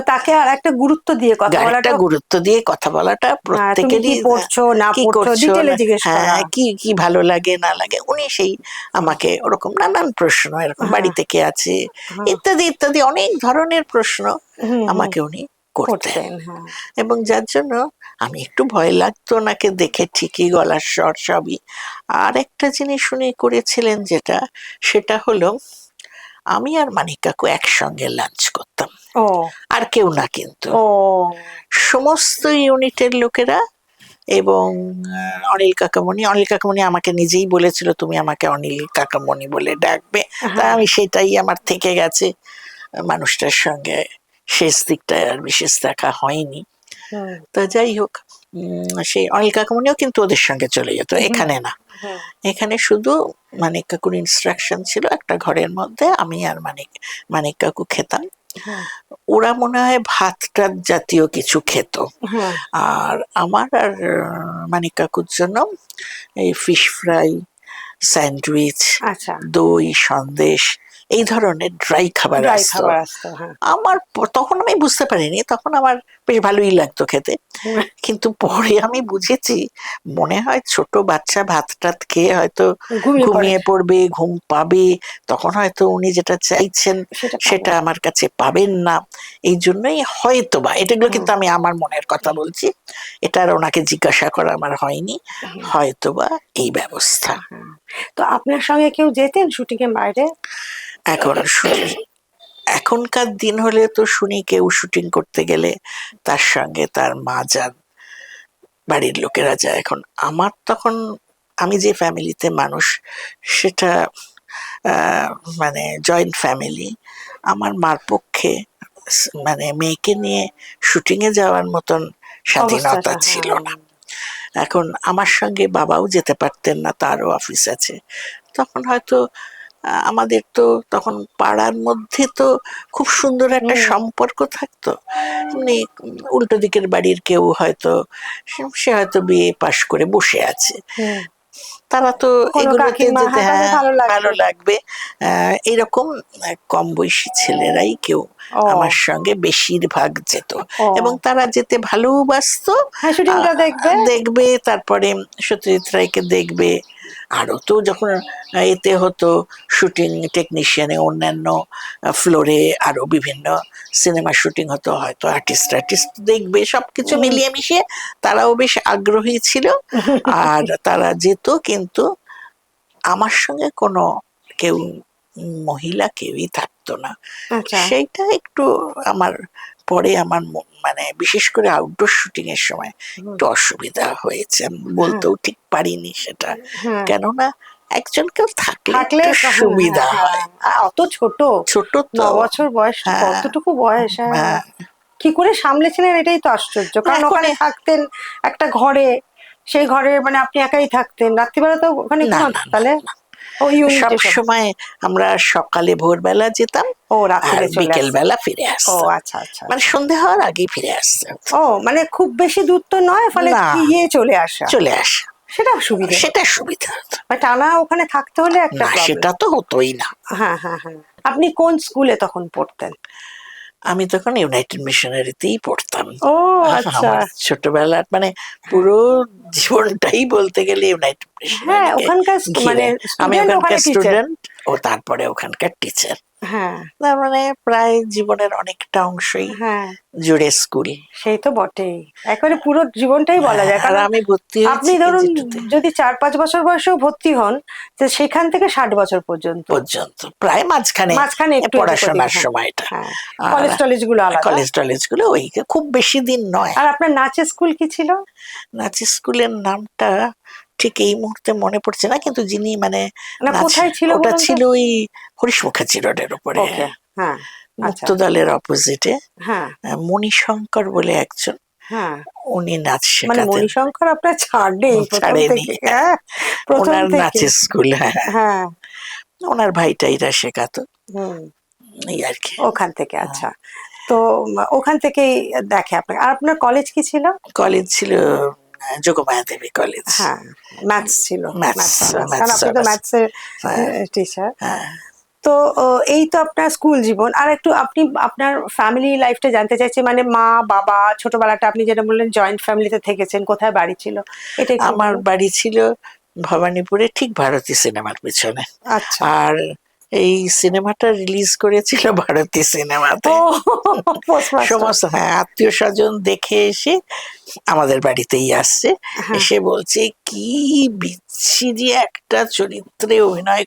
Speaker 2: তাকে আর একটা গুরুত্ব দিয়ে কথা
Speaker 1: আরেকটা
Speaker 2: বলাটা।
Speaker 1: গুরুত্ব দিয়ে কথা বলাটা
Speaker 2: হ্যাঁ, তুমি কি
Speaker 1: প্রত্যেকেরই।
Speaker 2: পড়ছো না
Speaker 1: কি
Speaker 2: পড়ছো
Speaker 1: করছো
Speaker 2: ডিটেলে
Speaker 1: না,
Speaker 2: জিজ্ঞেস করা।
Speaker 1: হ্যাঁ, কি কি ভালো লাগে না লাগে, উনি সেই আমাকে ওরকম নানান প্রশ্ন, এরকম
Speaker 2: হ্যাঁ।
Speaker 1: বাড়িতে কে আছে
Speaker 2: হ্যাঁ।
Speaker 1: ইত্যাদি ইত্যাদি অনেক ধরনের প্রশ্ন
Speaker 2: হুম। হুম।
Speaker 1: আমাকে উনি করতেন।
Speaker 2: করতেন। হ্যাঁ।
Speaker 1: এবং যার জন্য আমি একটু ভয় লাগতো ওনাকে দেখে, ঠিকই গলার স্বর সবই। আর একটা জিনিস উনি করেছিলেন যেটা, সেটা হলো আমি আর মানিক কাকু একসঙ্গে লাঞ্চ করতাম,
Speaker 2: ও।
Speaker 1: আর কেউ না কিন্তু,
Speaker 2: ও।
Speaker 1: সমস্ত ইউনিটের লোকেরা। এবং অনিল কাকামণি আমাকে নিজেই বলেছিল, তুমি আমাকে অনিল কাকামণি বলে ডাকবে। তা
Speaker 2: হ্যাঁ।
Speaker 1: আমি সেটাই আমার থেকে গেছে। মানুষটার সঙ্গে শেষ দিকটায় আর বিশেষ দেখা হয়নি।
Speaker 2: হুম।
Speaker 1: তা যাই হোক, সেই অনিল কাকামণিও কিন্তু ওদের সঙ্গে চলে যেত,
Speaker 2: হুম।
Speaker 1: এখানে না।
Speaker 2: হুম।
Speaker 1: এখানে শুধু মানিক কাকুর ইনস্ট্রাকশন ছিল, একটা ঘরের মধ্যে আমি আর মানিক কাকু খেতাম।
Speaker 2: হুম।
Speaker 1: ওরা মনে হয় ভাত টাত জাতীয় কিছু খেত।
Speaker 2: হুম।
Speaker 1: আর আমার আর মানিক কাকুর জন্য এই ফিশ ফ্রাই, স্যান্ডউইচ,
Speaker 2: আচ্ছা।
Speaker 1: দই, সন্দেশ, এই ধরনের ড্রাই খাবার
Speaker 2: ড্রাই
Speaker 1: আসতো।
Speaker 2: খাবার আসতো। হ্যাঁ।
Speaker 1: তখন আমি বুঝতে পারিনি, তখন আমার বেশ ভালোই লাগতো খেতে।
Speaker 2: হুম।
Speaker 1: কিন্তু পরে আমি বুঝেছি, মনে হয় ছোট বাচ্চা ভাত টাত খেয়ে হয়তো
Speaker 2: ঘুমিয়ে পড়ে।
Speaker 1: ঘুমিয়ে পড়বে, ঘুম পাবে, তখন হয়তো উনি যেটা চাইছেন
Speaker 2: সেটা পাবে
Speaker 1: সেটা
Speaker 2: না।
Speaker 1: আমার কাছে পাবেন না। এই জন্যই হয়তো বা, এটাগুলো
Speaker 2: হুম।
Speaker 1: কিন্তু আমি আমার মনের কথা বলছি, এটা আর ওনাকে জিজ্ঞাসা করা আমার হয়নি,
Speaker 2: হুম।
Speaker 1: হয়তো বা এই ব্যবস্থা।
Speaker 2: হ্যাঁ। তো আপনার সঙ্গে কেউ যেতেন শুটিং এর বাইরে?
Speaker 1: এখন এখনকার দিন হলে তো শুনি কেউ শুটিং করতে গেলে তার সঙ্গে তার মা যান, বাড়ির লোকেরা যায়। এখন আমার তখন, আমি যে ফ্যামিলিতে মানুষ সেটা আহ, মানে জয়েন্ট ফ্যামিলি। আমার মার পক্ষে মানে মেয়েকে নিয়ে শুটিং এ যাওয়ার মতন স্বাধীনতা
Speaker 2: অবস্থাটা,
Speaker 1: ছিল
Speaker 2: হ্যাঁ।
Speaker 1: না। এখন আমার সঙ্গে বাবাও যেতে পারতেন না, তারও অফিস আছে। তখন হয়তো আমাদের তো তখন পাড়ার মধ্যে তো খুব সুন্দর একটা
Speaker 2: হুম,
Speaker 1: সম্পর্ক থাকতো। এমনি উল্টো দিকের বাড়ির কেউ হয়তো, সে হয়তো বিএ পাশ করে বসে আছে,
Speaker 2: হুম।
Speaker 1: তারা তো
Speaker 2: কোনো
Speaker 1: এগুলোতে
Speaker 2: কাকিমা,
Speaker 1: যেতে,
Speaker 2: হ্যাঁ, তাদের
Speaker 1: হ্যাঁ
Speaker 2: ভালো
Speaker 1: ভালো
Speaker 2: লাগবে।
Speaker 1: লাগবে। এরকম কম বয়সী ছেলেরাই কেউ আমার
Speaker 2: ও,
Speaker 1: সঙ্গে বেশিরভাগ যেত, এবং
Speaker 2: ও,
Speaker 1: তারা যেতে ভালোবাসতো।
Speaker 2: হ্যাঁ,
Speaker 1: আহ,
Speaker 2: শুটিংটা দেখবে।
Speaker 1: দেখবে, তারপরে সত্যজিৎ রায়কে দেখবে। আরো তো যখন এতে হতো শুটিং টেকনিশিয়ানে, অন্যান্য ফ্লোরে আরো বিভিন্ন সিনেমা শুটিং হতো, হয়তো আর্টিস্ট আর্টিস্ট দেখবে, সবকিছু
Speaker 2: হুম।
Speaker 1: মিলিয়ে মিশিয়ে তারাও বেশ আগ্রহী ছিল। আর তারা যেত, কিন্তু আমার সঙ্গে কোনো কেউ মহিলা কেউই থাকতো না।
Speaker 2: আচ্ছা।
Speaker 1: সেইটা একটু আমার পরে আমার মানে বিশেষ করে আউটডোর শুটিং এর সময়
Speaker 2: হুম,
Speaker 1: একটু অসুবিধা হয়েছে, আমি
Speaker 2: হ্যাঁ,
Speaker 1: বলতেও ঠিক পারিনি সেটা।
Speaker 2: হ্যাঁ।
Speaker 1: কেননা একজন কেউ থাকলে
Speaker 2: থাকলে
Speaker 1: একটু
Speaker 2: হ্যাঁ, হ্যাঁ,
Speaker 1: সুবিধা
Speaker 2: হ্যাঁ।
Speaker 1: হয়।
Speaker 2: আর অত ছোট,
Speaker 1: ছোট তো,
Speaker 2: 9 বছর বয়স,
Speaker 1: হ্যাঁ,
Speaker 2: কতটুকু বয়স, হ্যাঁ।
Speaker 1: হ্যাঁ।
Speaker 2: কি করে সামলেছিলেন এটাই তো আশ্চর্য, কারণ
Speaker 1: এখন
Speaker 2: ওখানে থাকতেন একটা ঘরে, সেই ঘরে মানে আপনি একাই থাকতেন, রাত্রিবেলা তো ওখানে
Speaker 1: না
Speaker 2: ঘুমান
Speaker 1: না না
Speaker 2: তাহলে?
Speaker 1: না,
Speaker 2: ও ইউনিটে
Speaker 1: সব
Speaker 2: সব।
Speaker 1: সময় আমরা সকালে ভোরবেলা যেতাম,
Speaker 2: ও,
Speaker 1: আর
Speaker 2: রাত্রিরে চলে
Speaker 1: বিকেল
Speaker 2: আসতেন।
Speaker 1: বেলা ফিরে
Speaker 2: ও,
Speaker 1: আসতাম।
Speaker 2: আচ্ছা, আচ্ছা,
Speaker 1: মানে
Speaker 2: আচ্ছা।
Speaker 1: সন্ধে হওয়ার আগেই ফিরে আসতে হতো।
Speaker 2: ও, মানে খুব বেশি দূর তো নয়, ফলে
Speaker 1: না,
Speaker 2: গিয়ে চলে আসা,
Speaker 1: চলে আসা,
Speaker 2: সেটা সুবিধে
Speaker 1: সেটা
Speaker 2: হতো।
Speaker 1: সুবিধা হতো।
Speaker 2: আর টানা ওখানে থাকতে হলে একটা
Speaker 1: না,
Speaker 2: প্রবলেম।
Speaker 1: সেটা তো হতোই না।
Speaker 2: হ্যাঁ, হ্যাঁ, হ্যাঁ। আপনি কোন স্কুলে তখন পড়তেন?
Speaker 1: আমি তখন ইউনাইটেড মিশনারিতেই পড়তাম।
Speaker 2: ও, আচ্ছা।
Speaker 1: আমার ছোটবেলার মানে
Speaker 2: হ্যাঁ,
Speaker 1: পুরো জীবনটাই বলতে গেলে ইউনাইটেড
Speaker 2: হ্যাঁ,
Speaker 1: মিশনারিকে
Speaker 2: ওখানকার মানে
Speaker 1: ঘিরে। আমি
Speaker 2: স্টুডেন্ট, ওখানে
Speaker 1: ওখানকার
Speaker 2: টিচার।
Speaker 1: স্টুডেন্ট, ও তারপরে ওখানকার টিচার।
Speaker 2: হ্যাঁ,
Speaker 1: তার মানে প্রায় জীবনের অনেকটা অংশই
Speaker 2: হ্যাঁ।
Speaker 1: জুড়ে স্কুল।
Speaker 2: সেই তো বটেই, একেবারে পুরো জীবনটাই বলা যায়,
Speaker 1: আর
Speaker 2: কারণ
Speaker 1: আমি ভর্তি
Speaker 2: আপনি
Speaker 1: হয়েছি
Speaker 2: ধরুন
Speaker 1: কেজিটুতে
Speaker 2: যদি 4-5 বছর বয়সেও ভর্তি হন, তো সেখান থেকে 60 বছর পর্যন্ত
Speaker 1: পর্যন্ত, প্রায় মাঝখানে
Speaker 2: মাঝখানে একটু এদিক ওদিক,
Speaker 1: পড়াশোনার
Speaker 2: হ্যাঁ।
Speaker 1: সময়টা।
Speaker 2: হ্যাঁ,
Speaker 1: আর
Speaker 2: কলেজ টলেজ গুলো আলাদা।
Speaker 1: কলেজ টলেজ গুলো ওই খুব বেশি দিন নয়।
Speaker 2: আর আপনার নাচের স্কুল কি ছিল?
Speaker 1: নাচের স্কুলের নামটা ঠিক এই মুহূর্তে মনে পড়ছে না, কিন্তু যিনি মানে
Speaker 2: না,
Speaker 1: নাচ,
Speaker 2: কোথায় ছিল
Speaker 1: ওটা
Speaker 2: বলুন তো?
Speaker 1: ছিল ওই হরিশ মুখার্জি রোডের উপরে,
Speaker 2: ওকে, হ্যাঁ।
Speaker 1: মুক্ত
Speaker 2: আচ্ছা,
Speaker 1: দলের অপোজিটে।
Speaker 2: হ্যাঁ,
Speaker 1: মণিশঙ্কর বলে একজন,
Speaker 2: হ্যাঁ।
Speaker 1: উনি নাচ
Speaker 2: মানে
Speaker 1: শেখাতেন।
Speaker 2: মণিশঙ্কর আপনার ছাড় নেই প্রথম
Speaker 1: ছাড়েনি,
Speaker 2: থেকে, হ্যাঁ, প্রথম
Speaker 1: ওনার
Speaker 2: থেকে।
Speaker 1: নাচের স্কুল, হ্যাঁ।
Speaker 2: হ্যাঁ।
Speaker 1: ওনার ভাইটাইরা শেখাতো,
Speaker 2: হুম।
Speaker 1: এই আর কি।
Speaker 2: ওখান থেকে, আচ্ছা। তো ওখান থেকেই দেখে আপনাকে। আর আপনার কলেজ কি ছিল?
Speaker 1: কলেজ ছিল যোগমায়া দেবী কলেজ,
Speaker 2: হ্যাঁ, ম্যাথস ছিল।
Speaker 1: ম্যাথস,
Speaker 2: ম্যাথস অনার্স, কারণ
Speaker 1: ম্যাথস
Speaker 2: আপনি তো
Speaker 1: অনার্স।
Speaker 2: ম্যাথসের
Speaker 1: হ্যাঁ,
Speaker 2: টিচার।
Speaker 1: হ্যাঁ।
Speaker 2: তো এই তো আপনার স্কুল জীবন। আর একটু আপনি আপনার ফ্যামিলি লাইফটা জানতে চাইছি, মানে মা বাবা, ছোটবেলাটা আপনি যেটা বললেন জয়েন্ট ফ্যামিলিতে থেকেছেন, কোথায় বাড়ি ছিল, এটা একটু
Speaker 1: আমার
Speaker 2: বলুন।
Speaker 1: বাড়ি ছিল ভবানীপুরে, ঠিক ভারতী সিনেমার পিছনে।
Speaker 2: আচ্ছা।
Speaker 1: আর এই সিনেমাটা রিলিজ করেছিল ভারতী সিনেমাতে।
Speaker 2: ও, পোস্টমাস্টার।
Speaker 1: সমস্ত, হ্যাঁ, আত্মীয় স্বজন দেখে এসে আমাদের বাড়িতেই আসছে,
Speaker 2: হ্যাঁ,
Speaker 1: এসে বলছে কি বিচ্ছিরি একটা চরিত্রে অভিনয়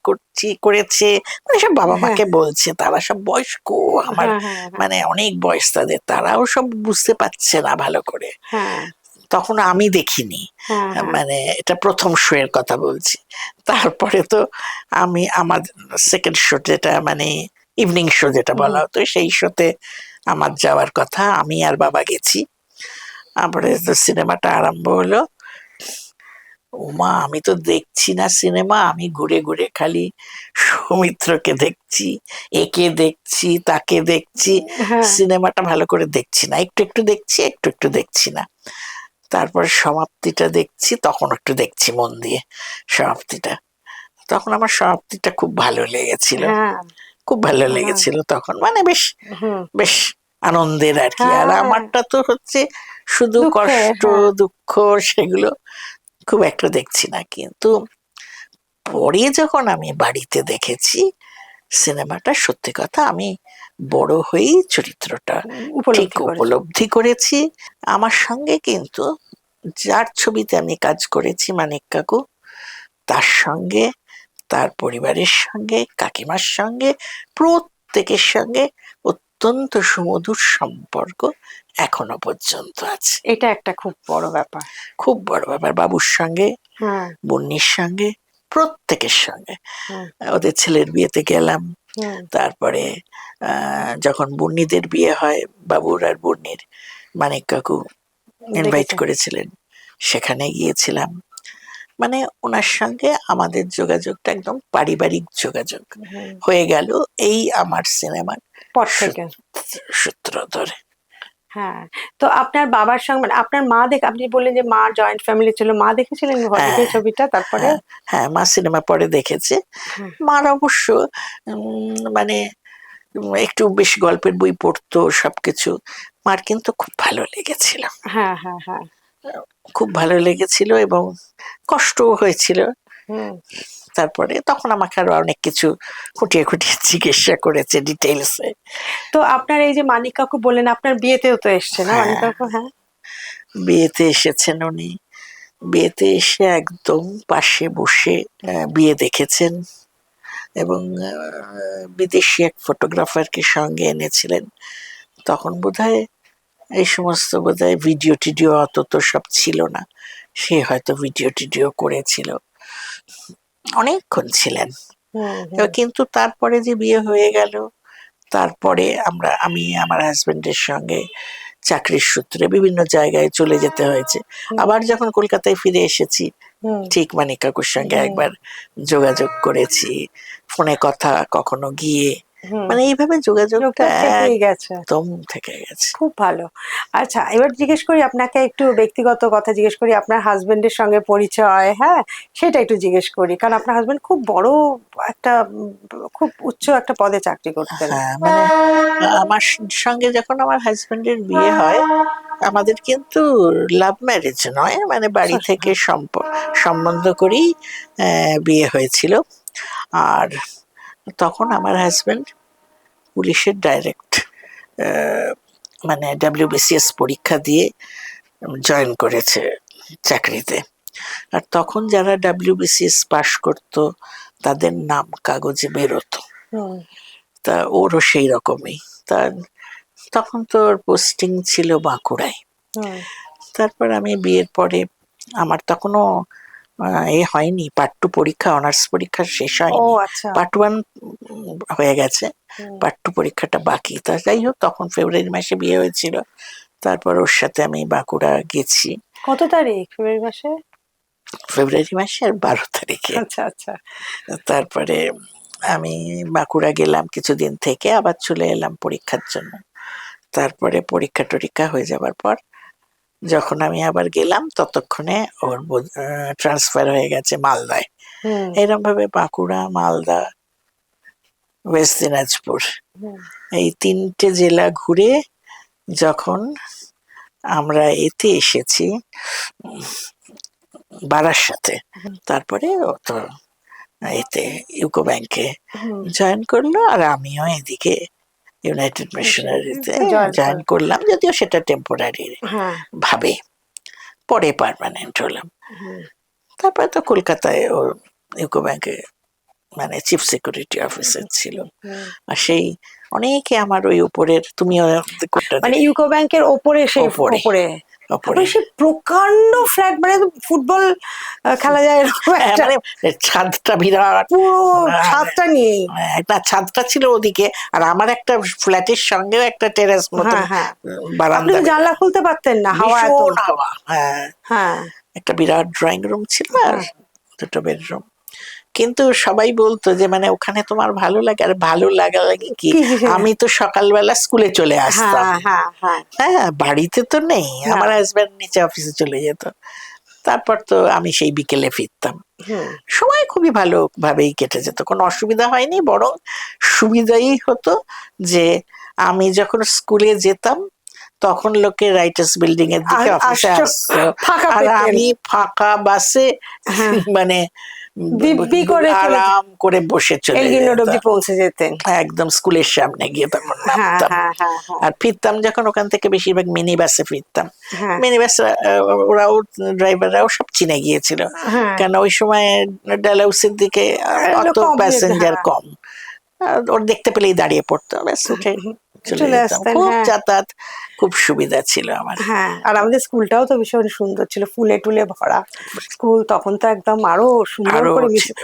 Speaker 1: করেছে। মানে সব বাবা
Speaker 2: হ্যাঁ,
Speaker 1: মাকে বলছে, তারা সব বয়স্ক, আমার
Speaker 2: হ্যাঁ, হ্যাঁ, হ্যাঁ,
Speaker 1: মানে অনেক বয়স তাদের, তারাও সব বুঝতে পারছে না ভালো করে।
Speaker 2: হ্যাঁ,
Speaker 1: তখন আমি দেখিনি,
Speaker 2: হ্যাঁ, হ্যাঁ।
Speaker 1: মানে এটা প্রথম শো এর কথা বলছি। তারপরে তো আমি আমার সেকেন্ড শো, যেটা মানে ইভিনিং শো যেটা
Speaker 2: হুম,
Speaker 1: বলা হতো, সেই শোতে আমার যাওয়ার কথা, আমি আর বাবা গেছি। তারপরে তো সিনেমাটা আরম্ভ হলো, ওমা আমি তো দেখছি না সিনেমা, আমি ঘুরে ঘুরে খালি সৌমিত্রকে দেখছি, একে দেখছি, তাকে দেখছি,
Speaker 2: হ্যাঁ,
Speaker 1: সিনেমাটা ভালো করে দেখছি না, একটু একটু দেখছি, একটু একটু দেখছি না। তারপর সমাপ্তিটা দেখছি, তখন একটু দেখছি মন দিয়ে সমাপ্তিটা। তখন আমার সমাপ্তিটা খুব ভালো লেগেছিল,
Speaker 2: হ্যাঁ,
Speaker 1: খুব ভালো
Speaker 2: হ্যাঁ,
Speaker 1: লেগেছিল তখন, মানে বেশ
Speaker 2: হুম,
Speaker 1: বেশ আনন্দের আর কি। আর
Speaker 2: হ্যাঁ,
Speaker 1: আমারটা তো হচ্ছে শুধু
Speaker 2: দুঃখে,
Speaker 1: কষ্ট
Speaker 2: হ্যাঁ।
Speaker 1: দুঃখ, সেগুলো খুব একটা দেখছি না। কিন্তু পরে যখন আমি বাড়িতে দেখেছি সিনেমাটা, সত্যি কথা আমি বড় হয়েই চরিত্রটা ঠিক
Speaker 2: উপলব্ধি করেছে।
Speaker 1: উপলব্ধি করেছি। আমার সঙ্গে কিন্তু যার ছবিতে আমি কাজ করেছি, মানিক কাকু, তার সঙ্গে, তার পরিবারের সঙ্গে, কাকিমার সঙ্গে, প্রত্যেকের সঙ্গে অত্যন্ত সুমধুর সম্পর্ক এখনো পর্যন্ত আছে।
Speaker 2: এটা একটা খুব বড় ব্যাপার।
Speaker 1: খুব বড় ব্যাপার। বাবুর সঙ্গে,
Speaker 2: হ্যাঁ।
Speaker 1: বন্নির সঙ্গে, প্রত্যেকের সঙ্গে।
Speaker 2: হুম,
Speaker 1: ওদের ছেলের বিয়েতে গেলাম।
Speaker 2: হুম,
Speaker 1: তারপরে যখন বন্নিদের বিয়ে হয়, বাবুর আর বন্নির, মানিক কাকু ইনভাইট
Speaker 2: দেখেছেন।
Speaker 1: করেছিলেন, সেখানে গিয়েছিলাম। মানে ওনার সঙ্গে আমাদের যোগাযোগটা একদম পারিবারিক যোগাযোগ
Speaker 2: হুম,
Speaker 1: হয়ে গেল এই আমার সিনেমার
Speaker 2: পর থেকে।
Speaker 1: সূত্র ধরে।
Speaker 2: হ্যাঁ। তো আপনার বাবার সঙ্গে মানে আপনার মা আপনি বললেন যে মা জয়েন্ট ফ্যামিলি ছিল, মা দেখেছিলেন ঘরটিকে
Speaker 1: হ্যাঁ,
Speaker 2: ছবিটা তারপরে?
Speaker 1: হ্যাঁ, হ্যাঁ, মা সিনেমা পরে দেখেছে।
Speaker 2: হ্যাঁ,
Speaker 1: মার অবশ্য মানে একটু বেশ গল্পের বই পড়তো সবকিছু। মার কিন্তু খুব ভালো লেগেছিল।
Speaker 2: হ্যাঁ, হ্যাঁ, হ্যাঁ।
Speaker 1: খুব ভালো লেগেছিল এবং কষ্টও হয়েছিল।
Speaker 2: হুম।
Speaker 1: তারপরে তখন আমাকে আরো অনেক কিছু খুঁটিয়ে খুঁটিয়ে জিজ্ঞাসা করেছে ডিটেইলসে।
Speaker 2: তো আপনার এই যে মানিক কাকু বললেন আপনার বিয়েতেও তো এসছে না মানিক
Speaker 1: হ্যাঁ,
Speaker 2: কাকু? হ্যাঁ।
Speaker 1: বিয়েতে এসেছেন উনি। বিয়েতে এসে একদম পাশে বসে বিয়ে দেখেছেন এবং বিদেশি এক ফটোগ্রাফারকে সঙ্গে এনেছিলেন। তখন বোধহয় এই সমস্ত বোধহয় ভিডিও টিডিও অত তো সব ছিল না। সে হয়তো ভিডিও টিডিও করেছিল। অনেকক্ষণ ছিলেন।
Speaker 2: হুম, হুম,
Speaker 1: কিন্তু তারপরে যে বিয়ে হয়ে গেল, তারপরে আমি আমার হাজবেন্ডের সঙ্গে চাকরির সূত্রে বিভিন্ন জায়গায় চলে যেতে হয়েছে।
Speaker 2: হুম,
Speaker 1: আবার যখন কলকাতায় ফিরে এসেছি,
Speaker 2: হুম,
Speaker 1: ঠিক মানিক কাকুর সঙ্গে
Speaker 2: হুম,
Speaker 1: একবার যোগাযোগ করেছি, ফোনে কথা কখনো গিয়ে,
Speaker 2: হুম।
Speaker 1: মানে এইভাবে যোগাযোগটা
Speaker 2: লোকটা থেকেই গেছে।
Speaker 1: একদম থেকে গেছে।
Speaker 2: খুব ভালো। আচ্ছা, এবার জিজ্ঞেস করি আপনাকে একটু ব্যক্তিগত কথা জিজ্ঞেস করি। আপনার হাসব্যান্ডের সঙ্গে পরিচয়, হ্যাঁ? সেটা একটু জিজ্ঞেস করি। কারণ আপনার হাসব্যান্ড খুব বড় একটা খুব উচ্চ একটা পদে চাকরি করতেন।
Speaker 1: হ্যাঁ, মানে আমার সঙ্গে যখন আমার হাজবেন্ডের বিয়ে হয়, আমাদের কিন্তু লাভ ম্যারেজ নয়, মানে বাড়ি থেকে
Speaker 2: হ্যাঁ।
Speaker 1: সম্বন্ধ করেই বিয়ে হয়েছিল। আর তখন আমার হাজবেন্ড পুলিশের ডাইরেক্ট মানে WBCS পরীক্ষা দিয়ে জয়েন করেছে চাকরিতে। আর তখন যারা WBCS পাশ করতো তাদের নাম কাগজে বেরোতো।
Speaker 2: হুম,
Speaker 1: তা ওরও সেই রকমই। তার তখন তো ওর পোস্টিং ছিল বাঁকুড়ায়।
Speaker 2: হুম।
Speaker 1: তারপর আমি বিয়ের পরে আমার তখনও হয়নি, পার্ট 2 পরীক্ষা, অনার্স পরীক্ষা শেষ
Speaker 2: ও
Speaker 1: হয়নি।
Speaker 2: আচ্ছা।
Speaker 1: পার্ট 1 হয়ে গেছে,
Speaker 2: হুম।
Speaker 1: পার্ট 2 পরীক্ষাটা বাকি। তা যাই হোক, তখন ফেব্রুয়ারি মাসে বিয়ে হয়েছিল। তারপর ওর সাথে আমি বাঁকুড়া গেছি
Speaker 2: কত তারিখ ফেব্রুয়ারি মাসে?
Speaker 1: ফেব্রুয়ারি মাসের 12 তারিখে।
Speaker 2: আচ্ছা, আচ্ছা।
Speaker 1: তারপরে আমি বাঁকুড়া গেলাম, কিছুদিন থেকে আবার চলে এলাম পরীক্ষার জন্য। তারপরে পরীক্ষা টরীক্ষা হয়ে যাবার পর যখন আমি আবার গেলাম, ততক্ষণে ওর ট্রান্সফার হয়ে গেছে মালদায়।
Speaker 2: হুম,
Speaker 1: এরকম ভাবে বাঁকুড়া, মালদা, ওয়েস্ট দিনাজপুর,
Speaker 2: হুম,
Speaker 1: এই 3টে জেলা ঘুরে যখন আমরা এতে এসেছি, বারাসাতে,
Speaker 2: হুম,
Speaker 1: তারপরে ও তো এতে ইউকো ব্যাংকে
Speaker 2: হুম।
Speaker 1: জয়েন করলো, আর আমিও এদিকে ইউনাইটেড মিশনারিতে
Speaker 2: জয়েন
Speaker 1: জয়েন
Speaker 2: করে।
Speaker 1: করলাম, যদিও সেটা টেম্পোরারি
Speaker 2: হ্যাঁ।
Speaker 1: ভাবে, পরে পার্মানেন্ট হলাম।
Speaker 2: হুম,
Speaker 1: তারপরে তো কলকাতায় ও ইউকো ব্যাংকে মানে চিফ সিকিউরিটি অফিসার ছিল।
Speaker 2: হুম।
Speaker 1: আর সেই অনেকে আমার ওই উপরের, তুমিও কোনটা
Speaker 2: মানে
Speaker 1: দেখে,
Speaker 2: ইউকো ব্যাংকের ওপরে সেই
Speaker 1: ওপরে
Speaker 2: ওপরে
Speaker 1: ওপরে
Speaker 2: তারপরে সেই প্রকাণ্ড ফ্ল্যাট মানে ফুটবল খেলা যায় এরকম একটা
Speaker 1: মানে ছাদটা বিরাট,
Speaker 2: পুরো
Speaker 1: আর
Speaker 2: ছাদটা নিয়েই।
Speaker 1: একটা ছাদটা ছিল ওদিকে, আর আমার একটা ফ্ল্যাটের সঙ্গেও একটা টেরাস মতন
Speaker 2: হ্যাঁ, হ্যাঁ। আপনি
Speaker 1: বারান্দা,
Speaker 2: তো জানলা খুলতে পারতেন না, হাওয়া এত।
Speaker 1: ভীষণ হাওয়া। হ্যাঁ,
Speaker 2: হ্যাঁ,
Speaker 1: একটা বিরাট ড্রয়িং রুম ছিল আর
Speaker 2: হ্যাঁ।
Speaker 1: 2টো বেডরুম। কিন্তু সবাই বলতো যে মানে ওখানে তোমার ভালো লাগে, আর ভালো লাগা লাগে কি,
Speaker 2: কি কি
Speaker 1: আমি তো সকালবেলা স্কুলে চলে আসতাম।
Speaker 2: হ্যাঁ, হ্যাঁ, হ্যাঁ।
Speaker 1: হ্যাঁ, বাড়িতে তো নেই,
Speaker 2: না।
Speaker 1: আমার হাজব্যান্ড নিচে অফিসে চলে যেত। তারপর তো আমি সেই বিকেলে ফিরতাম।
Speaker 2: হুম।
Speaker 1: সময় খুবই ভালো ভাবেই কেটে যেত, কোনো অসুবিধা হয়নি, বরং সুবিধাই হতো যে আমি যখন স্কুলে যেতাম তখন লোকে রাইটার্স বিল্ডিং এর দিকে অফিসে আসতো,
Speaker 2: ফাঁকা
Speaker 1: আর
Speaker 2: পেতেন।
Speaker 1: আমি ফাঁকা বাসে
Speaker 2: হ্যাঁ।
Speaker 1: মানে
Speaker 2: দিব্যি করে চলে
Speaker 1: আরাম করে বসে চলে
Speaker 2: এলগিন রোড অব্দি
Speaker 1: যেতাম,
Speaker 2: পৌঁছে যেতেন।
Speaker 1: একদম স্কুলের সামনে গিয়ে তখন
Speaker 2: হ্যাঁ,
Speaker 1: নামতাম।
Speaker 2: হ্যাঁ, হ্যাঁ, হ্যাঁ,
Speaker 1: আর ফিরতাম যখন ওখান থেকে বেশিরভাগ মিনি বাসে ফিরতাম।
Speaker 2: হ্যাঁ,
Speaker 1: মিনি বাস ওরাও, ড্রাইভাররাও সব চিনে গিয়েছিল,
Speaker 2: হ্যাঁ।
Speaker 1: কেন ওই সময় ডালহাউসির দিকে অত
Speaker 2: কম
Speaker 1: প্যাসেঞ্জার
Speaker 2: হ্যাঁ।
Speaker 1: কম, ওর দেখতে পেলেই দাঁড়িয়ে পড়তো, ব্যাস উঠে চলে
Speaker 2: চলে
Speaker 1: যেতাম।
Speaker 2: আসতেন,
Speaker 1: খুব
Speaker 2: হ্যাঁ।
Speaker 1: যাতায়াত, খুব সুবিধা ছিল আমার।
Speaker 2: হ্যাঁ, আর আমাদের স্কুলটাও তো ভীষণ সুন্দর ছিল, ফুলে টুলে ভরা স্কুল। তখন তো একদম আরো সুন্দর
Speaker 1: আরো
Speaker 2: করে
Speaker 1: ছিল,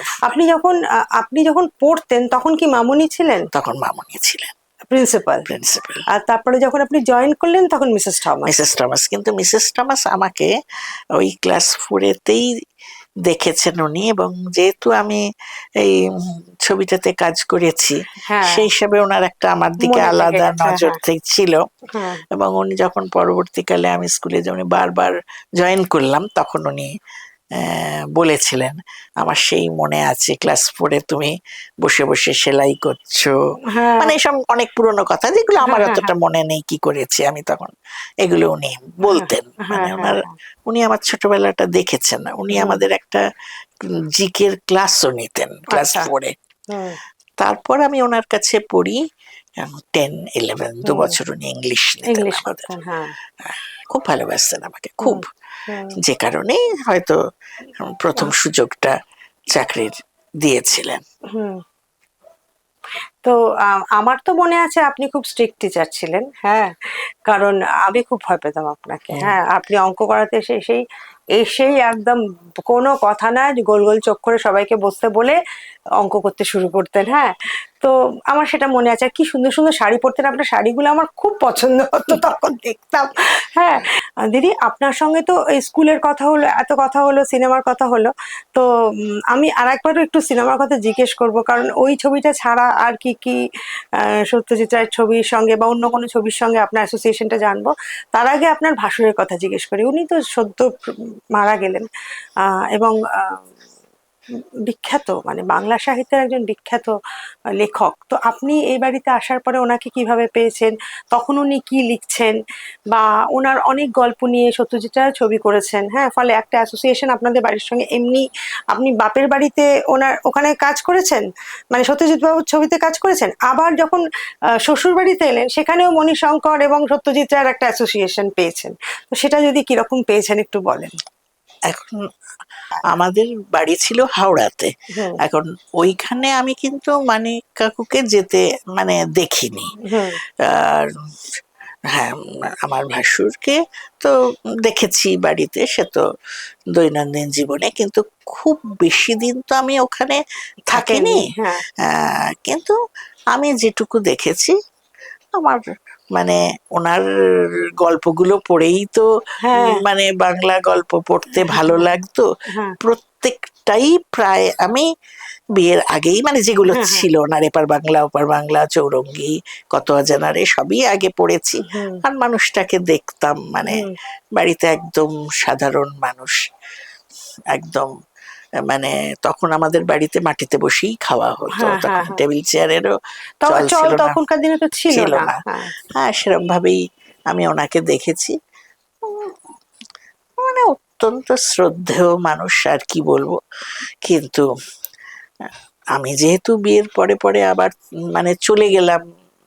Speaker 2: আপনি যখন পড়তেন তখন কি মামুনি ছিলেন?
Speaker 1: তখন মামুনি ছিলেন
Speaker 2: প্রিন্সিপাল।
Speaker 1: প্রিন্সিপাল।
Speaker 2: আর তারপরে যখন আপনি জয়েন করলেন তখন মিসেস থমাস।
Speaker 1: মিসেস টমাস, কিন্তু মিসেস টমাস আমাকে ওই ক্লাস ফোরেতেই দেখেছেন উনি, এবং যেহেতু আমি এই ছবিটাতে কাজ করেছি,
Speaker 2: হ্যাঁ,
Speaker 1: সেই হিসাবে ওনার একটা আমার দিকে
Speaker 2: মনে থেকে
Speaker 1: আলাদা
Speaker 2: গেছে,
Speaker 1: নজর
Speaker 2: হ্যাঁ।
Speaker 1: ছিল।
Speaker 2: হ্যাঁ,
Speaker 1: এবং উনি যখন পরবর্তীকালে আমি স্কুলে যখন বারবার জয়েন করলাম, তখন উনি বলেছিলেন, আমার সেই মনে আছে ক্লাস ফোরে তুমি বসে বসে সেলাই করছো,
Speaker 2: হ্যাঁ,
Speaker 1: মানে এসব অনেক পুরনো কথা যেগুলো আমার
Speaker 2: হ্যাঁ, হ্যাঁ,
Speaker 1: অতটা মনে নেই কি করেছি আমি তখন, এগুলো উনি
Speaker 2: হ্যাঁ,
Speaker 1: বলতেন। মানে
Speaker 2: হ্যাঁ, হ্যাঁ,
Speaker 1: ওনার, উনি আমার ছোটবেলাটা দেখেছেন, উনি
Speaker 2: হুম,
Speaker 1: আমাদের একটা জিকের ক্লাসও নিতেন ক্লাস
Speaker 2: আচ্ছা,
Speaker 1: ফোরে।
Speaker 2: হুম,
Speaker 1: তারপর আমি ওনার কাছে পড়ি 10-11,
Speaker 2: হুম,
Speaker 1: 2 বছর উনি ইংলিশ নিতেন
Speaker 2: ইংলিশ
Speaker 1: আমাদের।
Speaker 2: করতেন, হ্যাঁ,
Speaker 1: খুব ভালোবাসতেন আমাকে,
Speaker 2: হুম,
Speaker 1: খুব,
Speaker 2: হুম,
Speaker 1: যে কারণে হয়তো প্রথম সুযোগটা চাকরির দিয়েছিলেন।
Speaker 2: হুম। তো আমার তো মনে আছে আপনি খুব স্ট্রিক্ট টিচার ছিলেন, হ্যাঁ। কারণ আমি খুব ভয় পেতাম আপনাকে,
Speaker 1: হুম।
Speaker 2: হ্যাঁ। আপনি অঙ্ক করাতে এসেই একদম কোনো কথা না, গোল গোল চোখ করে সবাইকে বসতে বলে অঙ্ক করতে শুরু করতেন, হ্যাঁ। তো আমার সেটা মনে আছে। আর কি সুন্দর সুন্দর শাড়ি পরতেন, আপনার শাড়িগুলো আমার খুব পছন্দ হতো তখন দেখতাম, হ্যাঁ। দিদি, আপনার সঙ্গে তো এই স্কুলের কথা হলো, এত কথা হলো, সিনেমার কথা হলো। তো আমি আরেকবারও একটু সিনেমার কথা জিজ্ঞেস করব, কারণ ওই ছবিটা ছাড়া আর কি কি সত্যজিৎ রায়ের ছবির সঙ্গে বা অন্য কোনো ছবির সঙ্গে আপনার অ্যাসোসিয়েশনটা জানবো। তার আগে আপনার ভাসুরের কথা জিজ্ঞেস করি। উনি তো সদ্য মারা গেলেন, এবং বিখ্যাত, মানে বাংলা সাহিত্যের একজন বিখ্যাত লেখক। তো আপনি এই বাড়িতে আসার পরে ওনাকে কিভাবে পেয়েছেন? তখন উনি কি লিখছেন? বা ওনার অনেক গল্প নিয়ে সত্যজিৎ রায় ছবি করেছেন, হ্যাঁ। ফলে একটা অ্যাসোসিয়েশন আপনাদের বাড়ির সঙ্গে এমনি। আপনি বাপের বাড়িতে ওখানে কাজ করেছেন, মানে সত্যজিৎ বাবুর ছবিতে কাজ করেছেন। আবার যখন শ্বশুর বাড়িতে এলেন, সেখানেও মণিশঙ্কর এবং সত্যজিৎ রায়ের একটা অ্যাসোসিয়েশন পেয়েছেন। তো সেটা যদি কিরকম পেয়েছেন একটু বলেন।
Speaker 1: এখন আমাদের বাড়ি ছিল হাওড়াতে।
Speaker 2: হুম,
Speaker 1: এখন ওইখানে আমি কিন্তু মানিক কাকুকে যেতে মানে দেখিনি।
Speaker 2: হুম,
Speaker 1: আর হ্যাঁ, আমার ভাসুরকে তো দেখেছি বাড়িতে, সে তো দৈনন্দিন জীবনে, কিন্তু খুব বেশি দিন তো আমি ওখানে থাকিনি।
Speaker 2: থাকেননি, হ্যাঁ।
Speaker 1: কিন্তু আমি যেটুকু দেখেছি, আমার মানে ওনার গল্পগুলো পড়েই তো
Speaker 2: হ্যাঁ,
Speaker 1: মানে বাংলা গল্প পড়তে ভালো
Speaker 2: হ্যাঁ,
Speaker 1: লাগতো।
Speaker 2: হ্যাঁ,
Speaker 1: প্রত্যেকটাই প্রায় আমি বিয়ের আগেই, মানে যেগুলো
Speaker 2: হ্যাঁ, হ্যাঁ,
Speaker 1: ছিল ওনার এপার বাংলা ওপার বাংলা, চৌরঙ্গী, কত অজানারে, সবই আগে পড়েছি।
Speaker 2: হুম,
Speaker 1: আর মানুষটাকে দেখতাম, মানে
Speaker 2: হুম,
Speaker 1: বাড়িতে একদম সাধারণ মানুষ, একদম মানে তখন আমাদের বাড়িতে মাটিতে বসেই খাওয়া হতো,
Speaker 2: হ্যাঁ, হ্যাঁ,
Speaker 1: তখন
Speaker 2: হ্যাঁ।
Speaker 1: টেবিল চেয়ারেরও
Speaker 2: তবে
Speaker 1: চল
Speaker 2: চল
Speaker 1: ছিল না,
Speaker 2: তখনকার দিনে তো ছিল
Speaker 1: ছিল
Speaker 2: না,
Speaker 1: না।
Speaker 2: হ্যাঁ।
Speaker 1: হ্যাঁ, সেরকম ভাবেই আমি ওনাকে দেখেছি। উম, মানে অত্যন্ত শ্রদ্ধেয় মানুষ, আর কি বলবো। কিন্তু আমি যেহেতু বিয়ের পরে পরে আবার মানে চলে গেলাম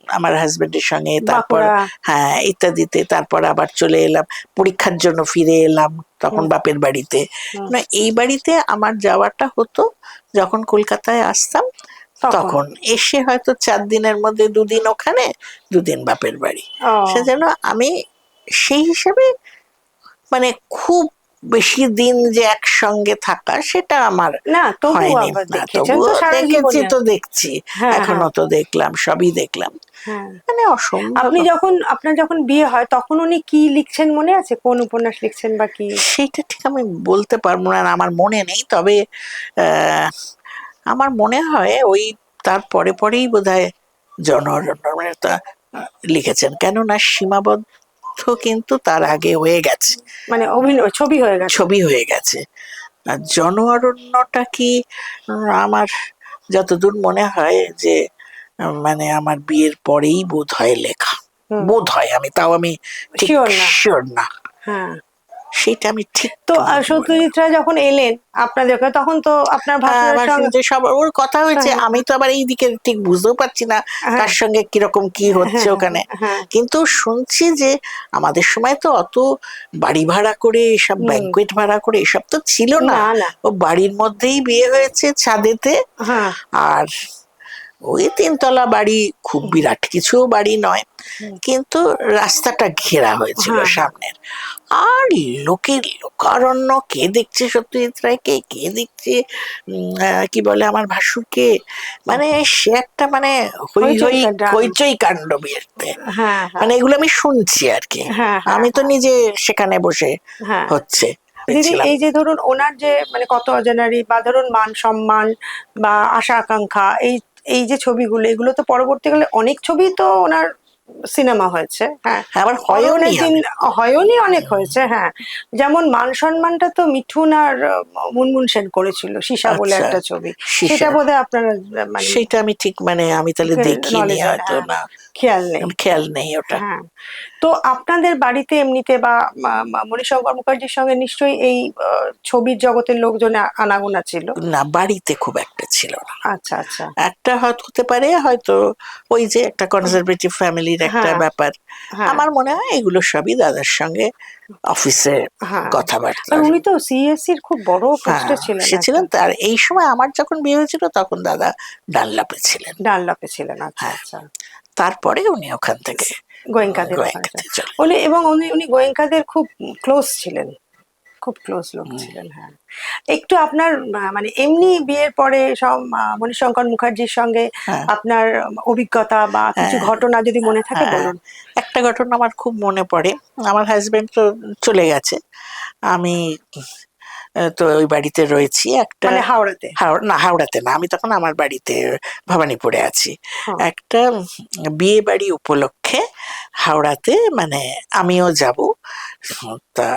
Speaker 1: আমার হাজবেন্ডের সঙ্গে, তারপর
Speaker 2: বাঁকুড়া।
Speaker 1: হ্যাঁ ইত্যাদিতে, তারপর আবার চলে এলাম পরীক্ষার জন্য, ফিরে এলাম তখন
Speaker 2: হুম,
Speaker 1: বাপের বাড়িতে।
Speaker 2: হুম,
Speaker 1: না, এই বাড়িতে আমার যাওয়াটা হতো যখন কলকাতায় আসতাম,
Speaker 2: তখন।
Speaker 1: তখন এসে হয়তো 4 দিনের মধ্যে 2 দিন ওখানে, 2 দিন বাপের বাড়ি। সে
Speaker 2: ও,
Speaker 1: যেন আমি সেই হিসেবে মানে খুব বেশি দিন যে একসঙ্গে থাকা, সেটা আমার
Speaker 2: না তবু
Speaker 1: হয়নি।
Speaker 2: আবার
Speaker 1: না,
Speaker 2: দেখেছেন তো
Speaker 1: তবুও
Speaker 2: সারা
Speaker 1: দেখেছি,
Speaker 2: জীবনে।
Speaker 1: তো দেখছি,
Speaker 2: হ্যাঁ, হ্যাঁ,
Speaker 1: এখনো তো দেখলাম, সবই দেখলাম,
Speaker 2: হ্যাঁ।
Speaker 1: মানে অসম্ভব।
Speaker 2: আপনার যখন বিয়ে হয় তখন উনি কি লিখছেন মনে আছে? কোন উপন্যাস লিখছেন বা কি?
Speaker 1: সেইটা ঠিক আমি বলতে পারবো না, আমার মনে নেই, তবে আহ, আমার মনে হয় ওই তার পরে পরেই বোধহয় জনঅরণ্য মানে তা লিখেছেন, কেননা সীমাবদ্ধ কিন্তু তার আগে হয়ে গেছে,
Speaker 2: মানে অভিনয় ছবি হয়ে গেছে।
Speaker 1: ছবি হয়ে গেছে। আর জন অরণ্যটা কি, আমার যতদূর মনে হয় যে মানে আমার বিয়ের পরেই বোধ হয় লেখা,
Speaker 2: হুম,
Speaker 1: বোধ হয়, আমি ঠিক
Speaker 2: শিওর না।
Speaker 1: শিওর না,
Speaker 2: হ্যাঁ।
Speaker 1: সেটা আমি ঠিক
Speaker 2: তো
Speaker 1: বলবো
Speaker 2: সত্যজিৎ
Speaker 1: না।
Speaker 2: রায় যখন এলেন আপনাদের, তখন তো আপনার
Speaker 1: হ্যাঁ,
Speaker 2: ভাসুরের
Speaker 1: আমার
Speaker 2: সঙ্গে।
Speaker 1: সঙ্গে সব ওর কথা হয়েছে, আমি তো আবার এই দিকে ঠিক বুঝতেও পারছি না
Speaker 2: হ্যাঁ,
Speaker 1: কার সঙ্গে কিরকম কি হচ্ছে
Speaker 2: হ্যাঁ,
Speaker 1: ওখানে।
Speaker 2: হ্যাঁ,
Speaker 1: কিন্তু শুনছি যে আমাদের সময় তো অত বাড়ি ভাড়া করে এসব
Speaker 2: হুম,
Speaker 1: ব্যাংকুয়েট ভাড়া করে এসব তো ছিল না,
Speaker 2: না, না,
Speaker 1: ও বাড়ির মধ্যেই বিয়ে হয়েছে ছাদেতে।
Speaker 2: হ্যাঁ,
Speaker 1: আর ওই 3 তলা বাড়ি, খুব বিরাট কিছু বাড়ি নয়, কিন্তু রাস্তাটা ঘেরা হয়েছিল
Speaker 2: হ্যাঁ, হ্যাঁ।
Speaker 1: সামনের। আর লোকের লোকারণ্য, কে দেখছে সত্যজিৎ রায়কে, কে দেখছে কি বলে আমার ভাসুরকে, মানে সে একটা মানে হই হই
Speaker 2: হইচই ডান।
Speaker 1: হইচই কাণ্ড বিয়েতে।
Speaker 2: হ্যাঁ, হ্যাঁ,
Speaker 1: মানে এগুলো আমি শুনছি আর কি,
Speaker 2: হ্যাঁ, হ্যাঁ,
Speaker 1: আমি তো নিজে সেখানে বসে
Speaker 2: হ্যাঁ।
Speaker 1: হচ্ছে
Speaker 2: দিদি,
Speaker 1: ছিলাম।
Speaker 2: এই যে ধরুন ওনার যে মানে কত অজানারি বা ধরুন মান সম্মান বা আশা আকাঙ্ক্ষা, এই এই যে ছবিগুলো, এগুলো তো পরবর্তীকালে অনেক ছবি তো ওনার সিনেমা হয়েছে। হ্যাঁ,
Speaker 1: আবার হয়ও
Speaker 2: অরণ্যের
Speaker 1: নি
Speaker 2: দিন
Speaker 1: অনেক।
Speaker 2: হয়নি, অনেক হয়েছে। হ্যাঁ, যেমন মান সম্মানটা তো মিঠুন আর মুনমুন সেন করেছিল, সীসা বলে
Speaker 1: আচ্ছা,
Speaker 2: একটা ছবি। সেটা
Speaker 1: সীসা,
Speaker 2: বোধহয় আপনারা মানে
Speaker 1: সেটা আমি ঠিক মানে আমি তাহলে দেখিনি
Speaker 2: নলেজ,
Speaker 1: হয়তো,
Speaker 2: হ্যাঁ,
Speaker 1: না
Speaker 2: খেয়াল নেই।
Speaker 1: খেয়াল নেই ওটা।
Speaker 2: হ্যাঁ, তো আপনাদের বাড়িতে এমনিতে বা মণিশঙ্কর মুখার্জির সঙ্গে নিশ্চয়ই এই ছবির জগতের লোকজন আনাগোনা ছিল।
Speaker 1: না, বাড়িতে খুব একটা ছিল না।
Speaker 2: আচ্ছা, আচ্ছা।
Speaker 1: একটা হয়তো হতে পারে, হয়তো ওই যে একটা কনজারভেটিভ ফ্যামিলির একটা
Speaker 2: হ্যাঁ,
Speaker 1: ব্যাপার।
Speaker 2: হ্যাঁ,
Speaker 1: আমার মনে হয় এগুলো সবই দাদার সঙ্গে অফিসে
Speaker 2: হ্যাঁ।
Speaker 1: কথাবার্তা।
Speaker 2: আর উনি তো সিএসসির খুব বড়
Speaker 1: হ্যাঁ,
Speaker 2: পোস্টে ছিলেন
Speaker 1: সে
Speaker 2: একটা।
Speaker 1: ছিলেন। তার এই সময় আমার যখন বিয়ে হয়েছিল তখন দাদা ডানলাপে ছিলেন।
Speaker 2: ডানলপে ছিলেন। আচ্ছা,
Speaker 1: হ্যাঁ,
Speaker 2: আচ্ছা।
Speaker 1: তারপরে উনি ওখান থেকে
Speaker 2: গোয়েঙ্কাদের ওখানে
Speaker 1: গোয়েঙ্কাতে চলে।
Speaker 2: উনি, এবং উনি গোয়েঙ্কাদের খুব ক্লোজ ছিলেন, খুব ক্লোজ লোক
Speaker 1: হুম,
Speaker 2: ছিলেন। হ্যাঁ, একটু আপনার মানে এমনি বিয়ের পরে সব মণিশঙ্কর মুখার্জির সঙ্গে
Speaker 1: হ্যাঁ,
Speaker 2: আপনার অভিজ্ঞতা বা কিছু
Speaker 1: হ্যাঁ,
Speaker 2: ঘটনা যদি মনে থাকে
Speaker 1: হ্যাঁ।
Speaker 2: বলুন।
Speaker 1: একটা ঘটনা আমার খুব মনে পড়ে। আমার হাজবেন্ড তো চলে গেছে, আমি তো ওই বাড়িতে রয়েছি একটা।
Speaker 2: মানে হাওড়াতে।
Speaker 1: না, হাওড়াতে না, আমি তখন আমার বাড়িতে ভবানীপুরে আছি।
Speaker 2: হ্যাঁ।
Speaker 1: একটা বিয়ে বাড়ি উপলক্ষে হাওড়াতে, মানে আমিও যাব। তা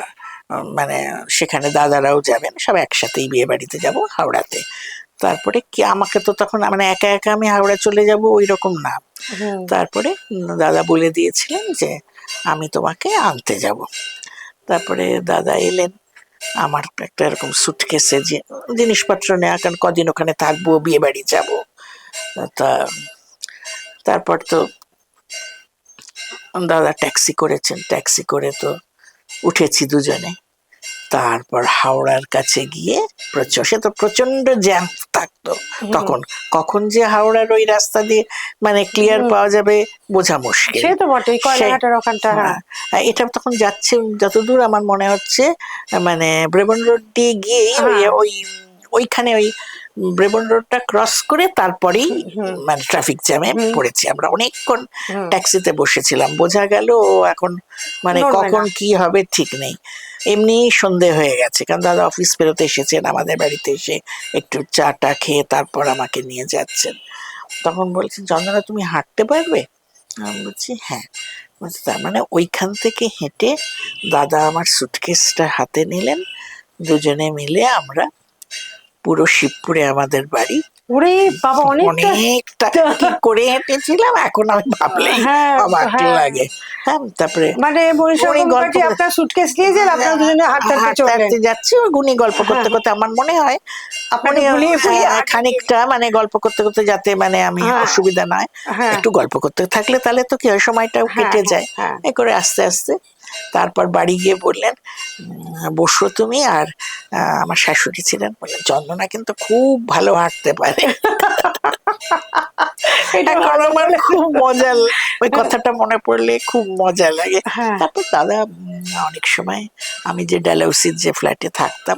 Speaker 1: মানে সেখানে দাদারাও যাবেন, সব একসাথেই বিয়ে বাড়িতে যাব হাওড়াতে। তারপরে কি আমাকে তো তখন মানে একা একা আমি হাওড়া চলে যাব ওই রকম না।
Speaker 2: হুম,
Speaker 1: তারপরে দাদা বলে দিয়েছিলেন যে আমি তোমাকে আনতে যাব। তারপরে দাদা এলেন, আমার একটা এরকম সুটকেসে যে জিনিসপত্র নেওয়া, কারণ কদিন ওখানে থাকবো, বিয়ে বাড়ি যাবো। তা তারপর তো দাদা ট্যাক্সি করেছেন, ট্যাক্সি করে তো উঠেছি দুজনে। তারপর হাওড়ার কাছে গিয়ে সে তো প্রচন্ড জ্যাম থাকতো
Speaker 2: হুম।
Speaker 1: তখন। কখন যে হাওড়ার ওই রাস্তা দিয়ে মানে ক্লিয়ার
Speaker 2: হুম,
Speaker 1: পাওয়া যাবে বোঝা মুশকিল।
Speaker 2: সে তো বটেই,
Speaker 1: সে
Speaker 2: কয়লাঘাটার ওখানটা। হ্যাঁ,
Speaker 1: এটা তখন যাচ্ছে যতদূর আমার মনে হচ্ছে, মানে ব্রেবন রোড দিয়ে গিয়েই ওই
Speaker 2: হ্যাঁ।
Speaker 1: ওই ওইখানে ওই ব্রেবন রোডটা ক্রস করে তারপরেই
Speaker 2: হুম, হুম,
Speaker 1: মানে ট্রাফিক জ্যামে
Speaker 2: হুম,
Speaker 1: পড়েছি আমরা। অনেকক্ষণ
Speaker 2: হুম।
Speaker 1: ট্যাক্সিতে বসেছিলাম, বোঝা গেল ও এখন মানে
Speaker 2: নড়বে
Speaker 1: কখন
Speaker 2: না।
Speaker 1: কি হবে ঠিক নেই। এমনি সন্ধে হয়ে গেছে, কারণ দাদা অফিস ফেরত এসেছেন, আমাদের বাড়িতে এসে একটু চা টা খেয়ে তারপর আমাকে নিয়ে যাচ্ছেন। তখন বলছেন, চন্দনা তুমি হাঁটতে পারবে? আমি বলছি হ্যাঁ। বলছে তার মানে ওইখান থেকে হেঁটে দাদা আমার সুটকেসটা হাতে নিলেন, দুজনে মিলে আমরা পুরো শিবপুরে আমাদের বাড়ি।
Speaker 2: ওরে বাবা, অনেকটা।
Speaker 1: অনেকটা কি করে হেঁটেছিলাম এখন আমি ভাবলেই
Speaker 2: হ্যাঁ,
Speaker 1: অবাক
Speaker 2: হ্যাঁ।
Speaker 1: লাগে। হ্যাঁ, তারপরে
Speaker 2: মানে
Speaker 1: উনি
Speaker 2: মণিশঙ্কর
Speaker 1: গল্প
Speaker 2: মুখার্জি আপনার সুটকেস নিয়েছেন, আপনারা দুজনে হাঁটতে হাঁটতে
Speaker 1: হাঁটতে
Speaker 2: চললেন।
Speaker 1: হাঁটতে যাচ্ছি, ওই গুনি গল্প করতে
Speaker 2: হ্যাঁ,
Speaker 1: করতে আমার মনে হয়
Speaker 2: আপনাকে
Speaker 1: উনি
Speaker 2: ভুলিয়ে ফুলিয়ে হাঁটিয়ে নিয়ে
Speaker 1: খানিকটা মানে গল্প করতে করতে, যাতে মানে আমি
Speaker 2: হ্যাঁ,
Speaker 1: অসুবিধা নয়,
Speaker 2: হ্যাঁ,
Speaker 1: একটু গল্প করতে থাকলে তাহলে তো কি হয় সময়টাও
Speaker 2: হ্যাঁ,
Speaker 1: কেটে
Speaker 2: হ্যাঁ,
Speaker 1: যায়।
Speaker 2: হ্যাঁ।
Speaker 1: এ করে আস্তে আস্তে তারপর বাড়ি গিয়ে বললেন, বসো তুমি। আর আমার শাশুড়ি ছিলেন, বললেন চন্দনা কিন্তু খুব ভালো হাঁটতে পারে।
Speaker 2: এটা
Speaker 1: এখন
Speaker 2: ভালো
Speaker 1: আমার
Speaker 2: বলে।
Speaker 1: খুব ওই কথাটা মনে পড়লে খুব মজা লাগে।
Speaker 2: হ্যাঁ,
Speaker 1: তারপর দাদা অনেক সময় আমি যে ডালহৌসির যে ফ্ল্যাটে থাকতাম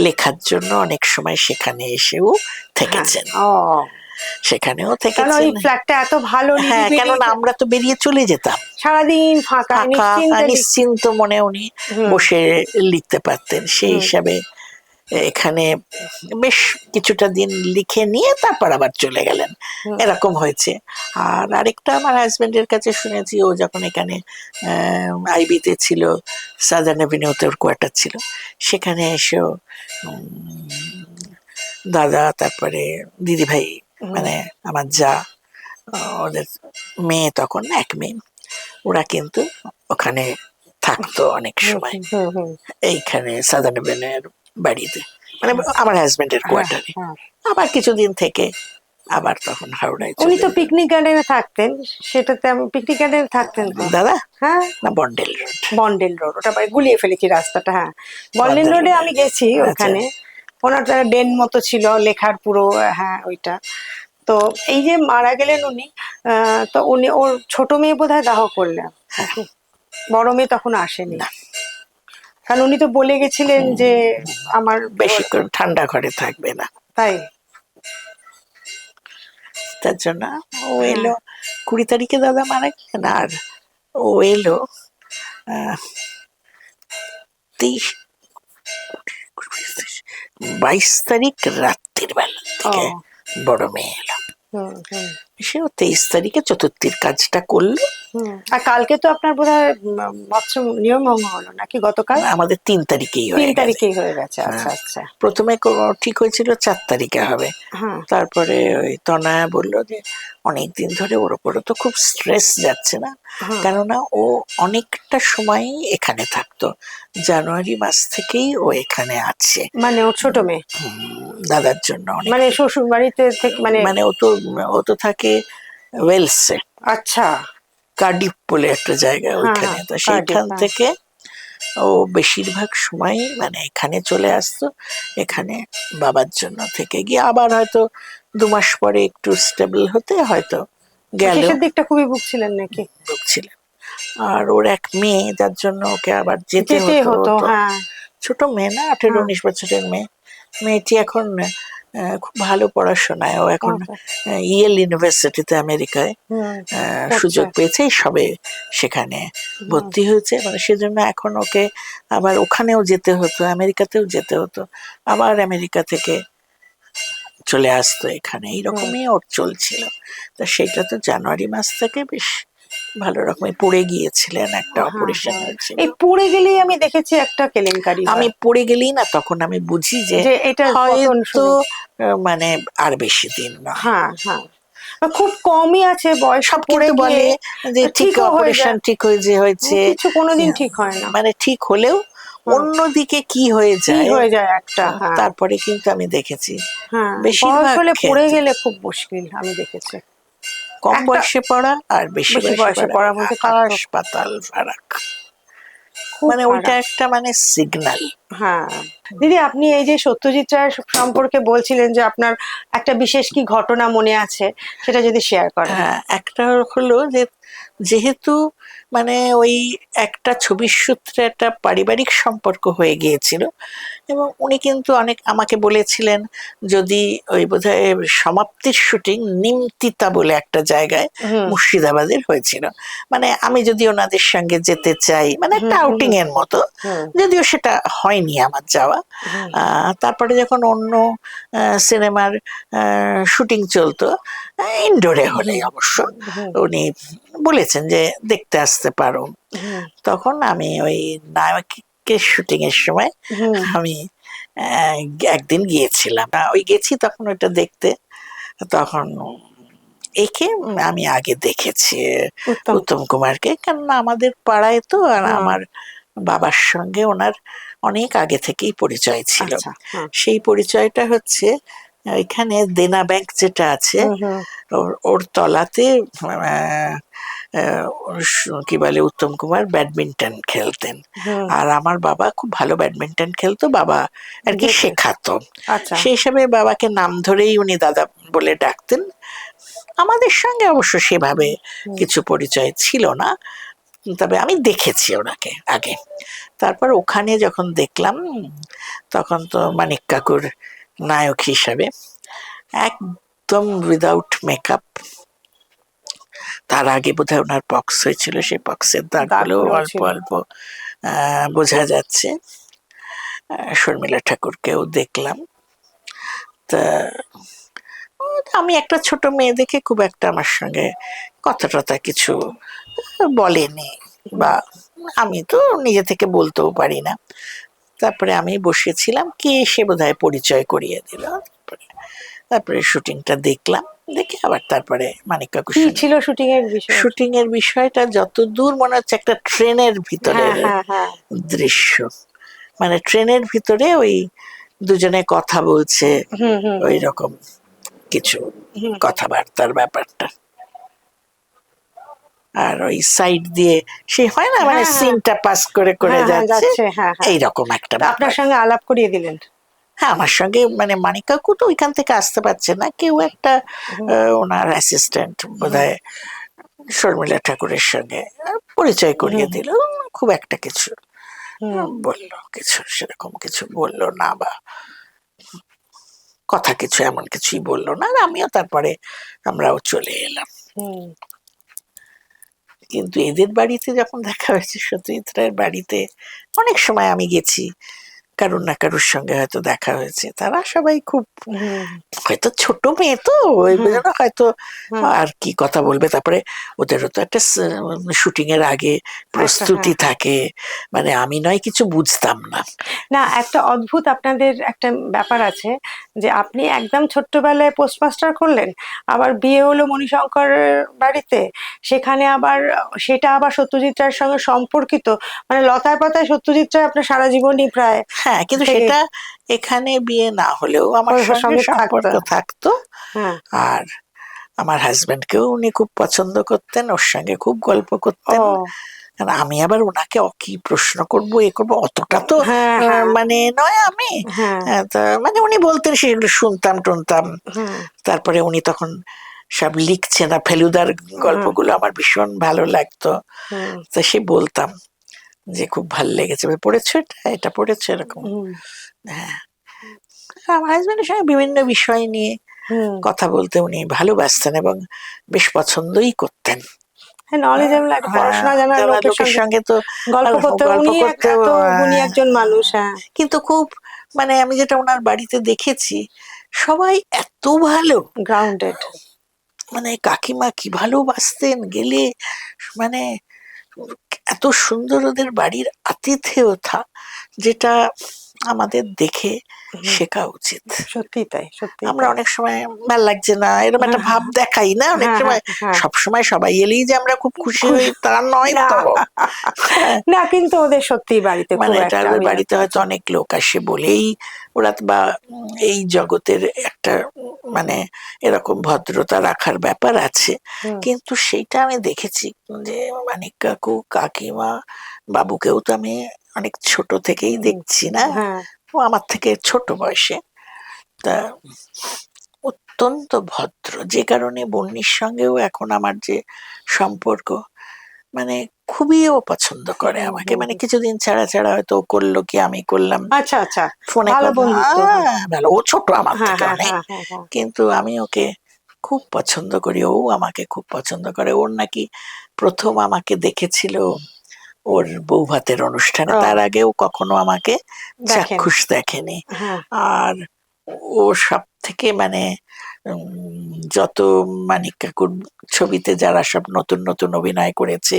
Speaker 1: লেখার জন্য অনেক সময় সেখানে এসেও
Speaker 2: হ্যাঁ।
Speaker 1: থেকেছেন,
Speaker 2: ও,
Speaker 1: সেখানেও
Speaker 2: কারণ ওই
Speaker 1: থেকেছেন।
Speaker 2: ফ্ল্যাটটা এত ভালো,
Speaker 1: হ্যাঁ,
Speaker 2: নিরিবিলি,
Speaker 1: কেননা আমরা তো বেরিয়ে চলে যেতাম,
Speaker 2: সারাদিন ফাঁকা,
Speaker 1: ফাঁকা
Speaker 2: নিশ্চিন্তে
Speaker 1: নিশ্চিন্ত মনে উনি
Speaker 2: হুম,
Speaker 1: বসে লিখতে পারতেন। সেই
Speaker 2: হুম,
Speaker 1: হিসাবে এখানে বেশ কিছুটা দিন লিখে নিয়ে তারপর আবার চলে গেলেন,
Speaker 2: হুম।
Speaker 1: এরকম হয়েছে। আর আরেকটা আমার হাজবেন্ডের কাছে শুনেছি, ও যখন এখানে আইবিতে ছিল, সাদার্ন এভিনিউতে ওর কোয়ার্টার ছিল, সেখানে এসেও দাদা, তারপরে দিদিভাই,
Speaker 2: হুম,
Speaker 1: মানে আমার যা, ওদের মেয়ে তখন এক মেয়ে, ওরা কিন্তু ওখানে থাকতো অনেক
Speaker 2: হুম,
Speaker 1: সময়
Speaker 2: হুম, হুম, হুম।
Speaker 1: এইখানে সাদার্ন এভিনিউয়ের বাড়িতে, মানে আমার হাজবেন্ডের
Speaker 2: হ্যাঁ,
Speaker 1: কোয়ার্টারে।
Speaker 2: হ্যাঁ।
Speaker 1: আবার কিছুদিন থেকে আবার তখন হাওড়ায়
Speaker 2: উনি
Speaker 1: চলে
Speaker 2: তো
Speaker 1: এলেন।
Speaker 2: পিকনিক গার্ডেনে থাকতেন, সেটাতে আমি পিকনিক গার্ডেনে থাকতেন তো।
Speaker 1: দাদা
Speaker 2: হ্যাঁ,
Speaker 1: না, বন্ডেল রোড।
Speaker 2: বন্ডেল রোড, ওটা মানে গুলিয়ে ফেলেছি রাস্তাটা। হ্যাঁ, বন্ডেল
Speaker 1: বন্ডেল
Speaker 2: রোডে
Speaker 1: রোডে,
Speaker 2: আমি গেছি
Speaker 1: আচ্ছা।
Speaker 2: ওখানে। ওনার তো একটা ডেন মতো ছিল লেখার পুরো। হ্যাঁ, ওইটা। তো এই যে মারা গেলেন উনি, তো উনি ওর ছোট মেয়ে বোধহয় দাহ করলেন নাকি? বড় মেয়ে তখন আসেনি?
Speaker 1: না।
Speaker 2: কারণ উনি তো বলে গেছিলেন যে আমার
Speaker 1: বেশিক্ষণ ঠান্ডা ঘরে থাকবে না,
Speaker 2: তাই।
Speaker 1: তার জন্য ও
Speaker 2: হ্যাঁ।
Speaker 1: এলো 20 তারিখে দাদা মারা গেলেন, আর ও এলো 23 22 তারিখ রাত্রির বেলা থেকে
Speaker 2: ও।
Speaker 1: বড় মেয়ে এলো।
Speaker 2: হুম হুম
Speaker 1: সেও 23 তারিখে চতুর্থীর কাজটা করলো।
Speaker 2: হুম। আর কালকে তো আপনার বোধহয় মৎস্য নিয়মভঙ্গ হলো নাকি গতকাল?
Speaker 1: আমাদের 3 তারিখেই হয়ে
Speaker 2: 3
Speaker 1: গেছে।
Speaker 2: তারিখেই হয়ে গেছে, আচ্ছা
Speaker 1: হ্যাঁ,
Speaker 2: আচ্ছা।
Speaker 1: প্রথমে ঠিক হয়েছিল 4 তারিখে হবে।
Speaker 2: হ্যাঁ
Speaker 1: তারপরে ওই তনয়া বললো যে অনেকদিন ধরে ওর ওপরও তো খুব স্ট্রেস যাচ্ছে না,
Speaker 2: হ্যাঁ।
Speaker 1: কেননা ও অনেকটা সময়ই এখানে থাকতো, জানুয়ারি মাস থেকেই ও এখানে আছে।
Speaker 2: মানে ওর ছোট মেয়ে?
Speaker 1: দাদার জন্য অনেক,
Speaker 2: মানে শ্বশুর বাড়িতে থেকে মানে?
Speaker 1: মানে ও তো থাকে ওয়েলসে,
Speaker 2: আচ্ছা।
Speaker 1: কার্ডিফ বলে একটা জায়গা,
Speaker 2: হ্যাঁ
Speaker 1: ওইখানে।
Speaker 2: হ্যাঁ,
Speaker 1: তো
Speaker 2: কার্ডিফ,
Speaker 1: সেইখান
Speaker 2: হ্যাঁ।
Speaker 1: থেকে ও বেশিরভাগ সময় মানে এখানে চলে আসতো, এখানে বাবার জন্য থেকে গিয়ে আবার হয়তো 2 মাস পরে একটু স্টেবল হতে হয়তো গেল,
Speaker 2: শেষের দিকটা খুবই ভুগছিলেন নাকি?
Speaker 1: ঢুকছিলেন। আর ওর এক মেয়ে, যার জন্য ওকে আবার যেতে
Speaker 2: যেতেই
Speaker 1: হতো।
Speaker 2: হতো,
Speaker 1: তো
Speaker 2: হ্যাঁ।
Speaker 1: ছোট মেয়ে না, 18-19
Speaker 2: হ্যাঁ।
Speaker 1: বছরের মেয়ে। মেয়েটি এখন খুব ভালো পড়াশোনায়, ও এখন
Speaker 2: আচ্ছা।
Speaker 1: ইয়েল ইউনিভার্সিটিতে আমেরিকায়
Speaker 2: হুম। পড়ছে।
Speaker 1: সুযোগ পেয়েছে, সবে সেখানে
Speaker 2: হুম।
Speaker 1: ভর্তি হয়েছে। মানে সেজন্য এখন ওকে আবার ওখানেও যেতে হতো, আমেরিকাতেও যেতে হতো, আবার আমেরিকা থেকে চলে আসতো এখানে,
Speaker 2: হুম।
Speaker 1: এইরকমই ওর চলছিল। তা সেটা তো জানুয়ারি মাস থেকে বেশ ভালো রকমের পড়ে গিয়েছিলেন, একটা
Speaker 2: হ্যাঁ
Speaker 1: অপারেশন
Speaker 2: হ্যাঁ।
Speaker 1: হয়েছিল।
Speaker 2: এই পড়ে গেলেই আমি দেখেছি একটা কেলেঙ্কারি
Speaker 1: আমি
Speaker 2: হয়,
Speaker 1: পড়ে গেলেই না, তখন আমি বুঝি যে
Speaker 2: যে এটার পতন
Speaker 1: হয়তো
Speaker 2: শুরু।
Speaker 1: মানে আর বেশি দিন নয়।
Speaker 2: হ্যাঁ হ্যাঁ। খুব কমই আছে বয়স,
Speaker 1: সব
Speaker 2: পড়ে
Speaker 1: কিন্তু
Speaker 2: গিয়ে
Speaker 1: বলে যে ঠিক
Speaker 2: ঠিকও হয়ে
Speaker 1: অপারেশন
Speaker 2: যায়।
Speaker 1: ঠিক হয়েছে,
Speaker 2: কিছু কোনোদিন ঠিক হয় না।
Speaker 1: মানে ঠিক হলেও
Speaker 2: হুম।
Speaker 1: অন্যদিকে কি হয়ে
Speaker 2: কি
Speaker 1: যায়।
Speaker 2: হয়ে যায় একটা, হ্যাঁ।
Speaker 1: তারপরে কিন্তু আমি দেখেছি
Speaker 2: হ্যাঁ, বয়স
Speaker 1: বেশিরভাগ
Speaker 2: হলে পড়ে
Speaker 1: ক্ষেত্রে
Speaker 2: গেলে খুব মুশকিল, আমি দেখেছি।
Speaker 1: কম
Speaker 2: একটা
Speaker 1: বয়সে পড়া আর বেশি
Speaker 2: বেশি
Speaker 1: বয়সে
Speaker 2: বয়সে
Speaker 1: পড়া
Speaker 2: পড়ার মধ্যে
Speaker 1: আকাশ
Speaker 2: পার্থক্য
Speaker 1: পাতাল ফারাক।
Speaker 2: খুব
Speaker 1: মানে ওইটা
Speaker 2: ফারাক।
Speaker 1: একটা মানে সিগন্যাল।
Speaker 2: হ্যাঁ। দিদি, আপনি এই যে সত্যজিৎ রায় সম্পর্কে বলছিলেন যে আপনার একটা বিশেষ কি ঘটনা মনে আছে, সেটা যদি শেয়ার করেন।
Speaker 1: হ্যাঁ, একটা হলো যে যেহেতু মানে ওই একটা ছবির সূত্রে একটা পারিবারিক সম্পর্ক হয়ে গিয়েছিল, এবং উনি কিন্তু অনেক আমাকে বলেছিলেন, যদি ওই বোধহয় সমাপ্তির শুটিং নিমতিতা বলে একটা জায়গায়
Speaker 2: হুম
Speaker 1: মুর্শিদাবাদের হয়েছিল, মানে আমি যদি ওনাদের সঙ্গে যেতে চাই, মানে
Speaker 2: হুম
Speaker 1: একটা
Speaker 2: হুম
Speaker 1: আউটিং এর মতো,
Speaker 2: হুম
Speaker 1: যদিও সেটা হয়নি আমার যাওয়া।
Speaker 2: হুম
Speaker 1: তারপরে যখন অন্য সিনেমার শুটিং চলতো, ইনডোরে হলে
Speaker 2: হুম
Speaker 1: অবশ্য,
Speaker 2: হুম
Speaker 1: উনি বলেছেন যে দেখতে আসতে পারো।
Speaker 2: হুম
Speaker 1: তখন আমি ওই নায়কের শুটিং এর সময়
Speaker 2: হুম।
Speaker 1: আমি আহ, একদিন গিয়েছিলাম, ওই গেছি তখন ওইটা দেখতে। তখন একে আমি আগে দেখেছি,
Speaker 2: উত্তম।
Speaker 1: উত্তম কুমারকে, কেননা আমাদের পাড়ায় তো, আর
Speaker 2: হ্যাঁ।
Speaker 1: আমার বাবার সঙ্গে ওনার অনেক আগে থেকেই পরিচয় ছিল।
Speaker 2: আচ্ছা, হ্যাঁ।
Speaker 1: সেই পরিচয়টা হচ্ছে এখানে দেনা ব্যাংক যেটা আছে,
Speaker 2: হুম হুম
Speaker 1: ওর তলাতে কি বলে, উত্তম কুমার ব্যাডমিন্টন খেলতেন,
Speaker 2: হুম।
Speaker 1: আর আমার বাবা খুব ভালো ব্যাডমিন্টন খেলতো, বাবা আর কি
Speaker 2: যেতে।
Speaker 1: শেখাতো।
Speaker 2: আচ্ছা।
Speaker 1: সেই হিসাবে বাবাকে নাম ধরেই উনি দাদা বলে ডাকতেন। আমাদের সঙ্গে অবশ্য সেভাবে
Speaker 2: হুম
Speaker 1: কিছু পরিচয় ছিল না, তবে আমি দেখেছি ওনাকে আগে। তারপর ওখানে যখন দেখলাম, তখন তো মানিক কাকুর নায়ক হিসাবে একদম উইদাউট মেকআপ। তার আগে বোধহয় ওনার পক্স হয়েছিল, সেই পক্সের দাগগুলো
Speaker 2: দাগগুলো
Speaker 1: অল্প
Speaker 2: ছিল।
Speaker 1: অল্প বোঝা যাচ্ছে। শর্মিলা ঠাকুরকেও দেখলাম। তা আমি একটা ছোট মেয়ে দেখে খুব একটা আমার সঙ্গে কথা টথা কিছু বলেনি,
Speaker 2: হুম
Speaker 1: বা আমি তো নিজে থেকে বলতেও পারি না। তারপরে আমি বসেছিলাম, কে এসে বোধহয় পরিচয় করিয়ে দিল। তারপরে শুটিংটা দেখলাম, দেখে আবার তারপরে মানিক কাকুর
Speaker 2: কি
Speaker 1: সঙ্গে।
Speaker 2: ছিল শুটিং এর বিষয়?
Speaker 1: শুটিং এর বিষয়টা যতদূর মনে হচ্ছে একটা ট্রেনের
Speaker 2: হ্যাঁ
Speaker 1: ভিতরের
Speaker 2: হ্যাঁ হ্যাঁ।
Speaker 1: দৃশ্য, মানে ট্রেনের ভিতরে ওই দুজনে কথা বলছে,
Speaker 2: হুম হুম
Speaker 1: ওই
Speaker 2: হুম
Speaker 1: রকম কিছু
Speaker 2: হুম।
Speaker 1: কথাবার্তার ব্যাপারটা। আর ওই সাইড দিয়ে সে হয় না, মানে
Speaker 2: হ্যাঁ হ্যাঁ
Speaker 1: সিনটা পাস করে করে
Speaker 2: হ্যাঁ হ্যাঁ,
Speaker 1: যাচ্ছে,
Speaker 2: যাচ্ছে, হ্যাঁ হ্যাঁ।
Speaker 1: এইরকম একটা
Speaker 2: তা আপনার
Speaker 1: ব্যাপার।
Speaker 2: সঙ্গে আলাপ করিয়ে দিলেন?
Speaker 1: হ্যাঁ, আমার সঙ্গে মানে মানিক কাকু তো ওইখান থেকে আসতে পারছে না, কেউ একটা
Speaker 2: হুম,
Speaker 1: ওনার অ্যাসিস্ট্যান্ট বোধহয় শর্মিলা ঠাকুরের সঙ্গে পরিচয় করিয়ে
Speaker 2: হুম,
Speaker 1: দিল। খুব একটা কিছু
Speaker 2: হুম,
Speaker 1: বললো, কিছু সেরকম কিছু বললো না, বা কথা কিছু এমন কিছুই বললো না। আর আমিও তারপরে আমরাও চলে এলাম।
Speaker 2: হুম।
Speaker 1: কিন্তু এদের বাড়িতে যখন দেখা হয়েছে, সত্যজিৎ রায়ের বাড়িতে অনেক সময় আমি গেছি, কারুর না কারুর সঙ্গে হয়তো দেখা হয়েছে, তারা সবাই খুব,
Speaker 2: হুম,
Speaker 1: হয়তো ছোট মেয়ে তো ওই
Speaker 2: হুম,
Speaker 1: জন্য হয়তো
Speaker 2: হুম,
Speaker 1: আর কি কথা বলবে। তারপরে ওদেরও তো একটা শুটিং এর আগে
Speaker 2: একটা হ্যাঁ।
Speaker 1: প্রস্তুতি থাকে, মানে আমি নয় কিছু বুঝতাম না।
Speaker 2: না, একটা অদ্ভুত আপনাদের একটা ব্যাপার আছে যে আপনি একদম ছোট্টবেলায় পোস্টমাস্টার করলেন, আবার বিয়ে হলো মণিশঙ্করের বাড়িতে, সেখানে আবার সেটা আবার সত্যজিৎ রায়ের সঙ্গে সম্পর্কিত, মানে লতায় পাতায় সত্যজিৎ রায় আপনার সারা জীবনই প্রায়
Speaker 1: হ্যাঁ, কিন্তু
Speaker 2: থেকে
Speaker 1: সেটা এখানে বিয়ে না হলেও আমার
Speaker 2: ওর
Speaker 1: সঙ্গে
Speaker 2: সঙ্গে থাকতো।
Speaker 1: সম্পর্ক থাকতো।
Speaker 2: হ্যাঁ।
Speaker 1: আর আমার হাজবেন্ডকেও উনি খুব পছন্দ করতেন, ওর সঙ্গে খুব গল্প করতেন।
Speaker 2: ও
Speaker 1: আর আমি আবার ওনাকে কি প্রশ্ন করব, এ করবো, অতটা তো
Speaker 2: হ্যাঁ, হ্যাঁ,
Speaker 1: মানে নয় আমি।
Speaker 2: হ্যাঁ,
Speaker 1: তা মানে উনি বলতেন, সেগুলো শুনতাম টুনতাম।
Speaker 2: হ্যাঁ,
Speaker 1: তারপরে উনি তখন সব লিখছেন, আর ফেলুদার
Speaker 2: হ্যাঁ,
Speaker 1: গল্পগুলো আমার ভীষণ ভালো লাগতো।
Speaker 2: হুম,
Speaker 1: তো সে বলতাম যে খুব ভালো লেগেছে, পড়েছো এটা, এটা পড়েছো, এরকম।
Speaker 2: হুম,
Speaker 1: হ্যাঁ, আমার হাজবেন্ডের সঙ্গে বিভিন্ন বিষয় নিয়ে
Speaker 2: হুম।
Speaker 1: কথা বলতে উনি ভালোবাসতেন এবং বেশ পছন্দই করতেন।
Speaker 2: হ্যাঁ, নলেজেবল একটা
Speaker 1: হ্যাঁ,
Speaker 2: পড়াশোনা জানা
Speaker 1: জানা
Speaker 2: লোকের
Speaker 1: লোকের
Speaker 2: সঙ্গে
Speaker 1: সঙ্গে তো
Speaker 2: গল্প
Speaker 1: আর
Speaker 2: করতে,
Speaker 1: গল্প
Speaker 2: উনি
Speaker 1: করতেও
Speaker 2: এত গুণী একজন মানুষ। হ্যাঁ।
Speaker 1: কিন্তু খুব, মানে আমি যেটা ওনার বাড়িতে দেখেছি, সবাই এত ভালো,
Speaker 2: গ্রাউন্ডেড।
Speaker 1: মানে কাকিমা কি ভালোবাসতেন গেলে, মানে এত সুন্দর ওদের বাড়ির আতিথেয়তা, যেটা আমাদের দেখে শেখা উচিত।
Speaker 2: সত্যি তাই, সত্যি
Speaker 1: আমরা
Speaker 2: তাই।
Speaker 1: অনেক সময় ভাল লাগছে না এরকম একটা ভাব দেখাই না অনেক
Speaker 2: হ্যাঁ, হ্যাঁ,
Speaker 1: সময়।
Speaker 2: হ্যাঁ।
Speaker 1: সব সময় সবাই এলেই যে আমরা খুব খুশি হই তা নয়
Speaker 2: না,
Speaker 1: তো। হ্যাঁ,
Speaker 2: না, কিন্তু ওদের সত্যি বাড়িতে খুব
Speaker 1: মানে
Speaker 2: একটা
Speaker 1: তাদের বাড়িতে
Speaker 2: আভিজাত্য
Speaker 1: হয়তো
Speaker 2: আছে।
Speaker 1: অনেক লোক আসে বলেই ওরা বা এই জগতের একটা মানে এরকম ভদ্রতা রাখার ব্যাপার আছে।
Speaker 2: হুম,
Speaker 1: কিন্তু সেইটা আমি দেখেছি যে মানিক কাকু, কাকিমা, বাবুকেও তো আমি অনেক ছোট থেকেই
Speaker 2: হুম,
Speaker 1: দেখছি না,
Speaker 2: হ্যাঁ,
Speaker 1: ও আমার থেকে ছোট বয়সে। তা অত্যন্ত ভদ্র, যে কারণে বন্নির সঙ্গেও এখন আমার যে সম্পর্ক, মানে খুবই ও পছন্দ করে
Speaker 2: হুম,
Speaker 1: আমাকে,
Speaker 2: হুম,
Speaker 1: মানে
Speaker 2: হুম।
Speaker 1: কিছুদিন ছাড়া ছাড়া হয়তো ও করলো কি আমি করলাম,
Speaker 2: আচ্ছা, আচ্ছা।
Speaker 1: ফোনে
Speaker 2: ভালো
Speaker 1: কথা,
Speaker 2: বন্ধুত্ব। হ্যাঁ,
Speaker 1: ভালো, ও ছোট আমার
Speaker 2: হ্যাঁ,
Speaker 1: থেকে
Speaker 2: হ্যাঁ,
Speaker 1: অনেক।
Speaker 2: হ্যাঁ, হ্যাঁ, হ্যাঁ।
Speaker 1: কিন্তু আমি ওকে খুব পছন্দ করি, ও আমাকে খুব পছন্দ করে। ওর নাকি প্রথম আমাকে দেখেছিল ওর বউ ভাতের অনুষ্ঠানে,
Speaker 2: ও,
Speaker 1: তার আগেও কখনো আমাকে
Speaker 2: দেখেনি।
Speaker 1: চাক্ষুষ দেখেনি।
Speaker 2: হ্যাঁ,
Speaker 1: আর ও সব থেকে মানে যত মানিক কাকুর ছবিতে যারা সব নতুন নতুন অভিনয় করেছে,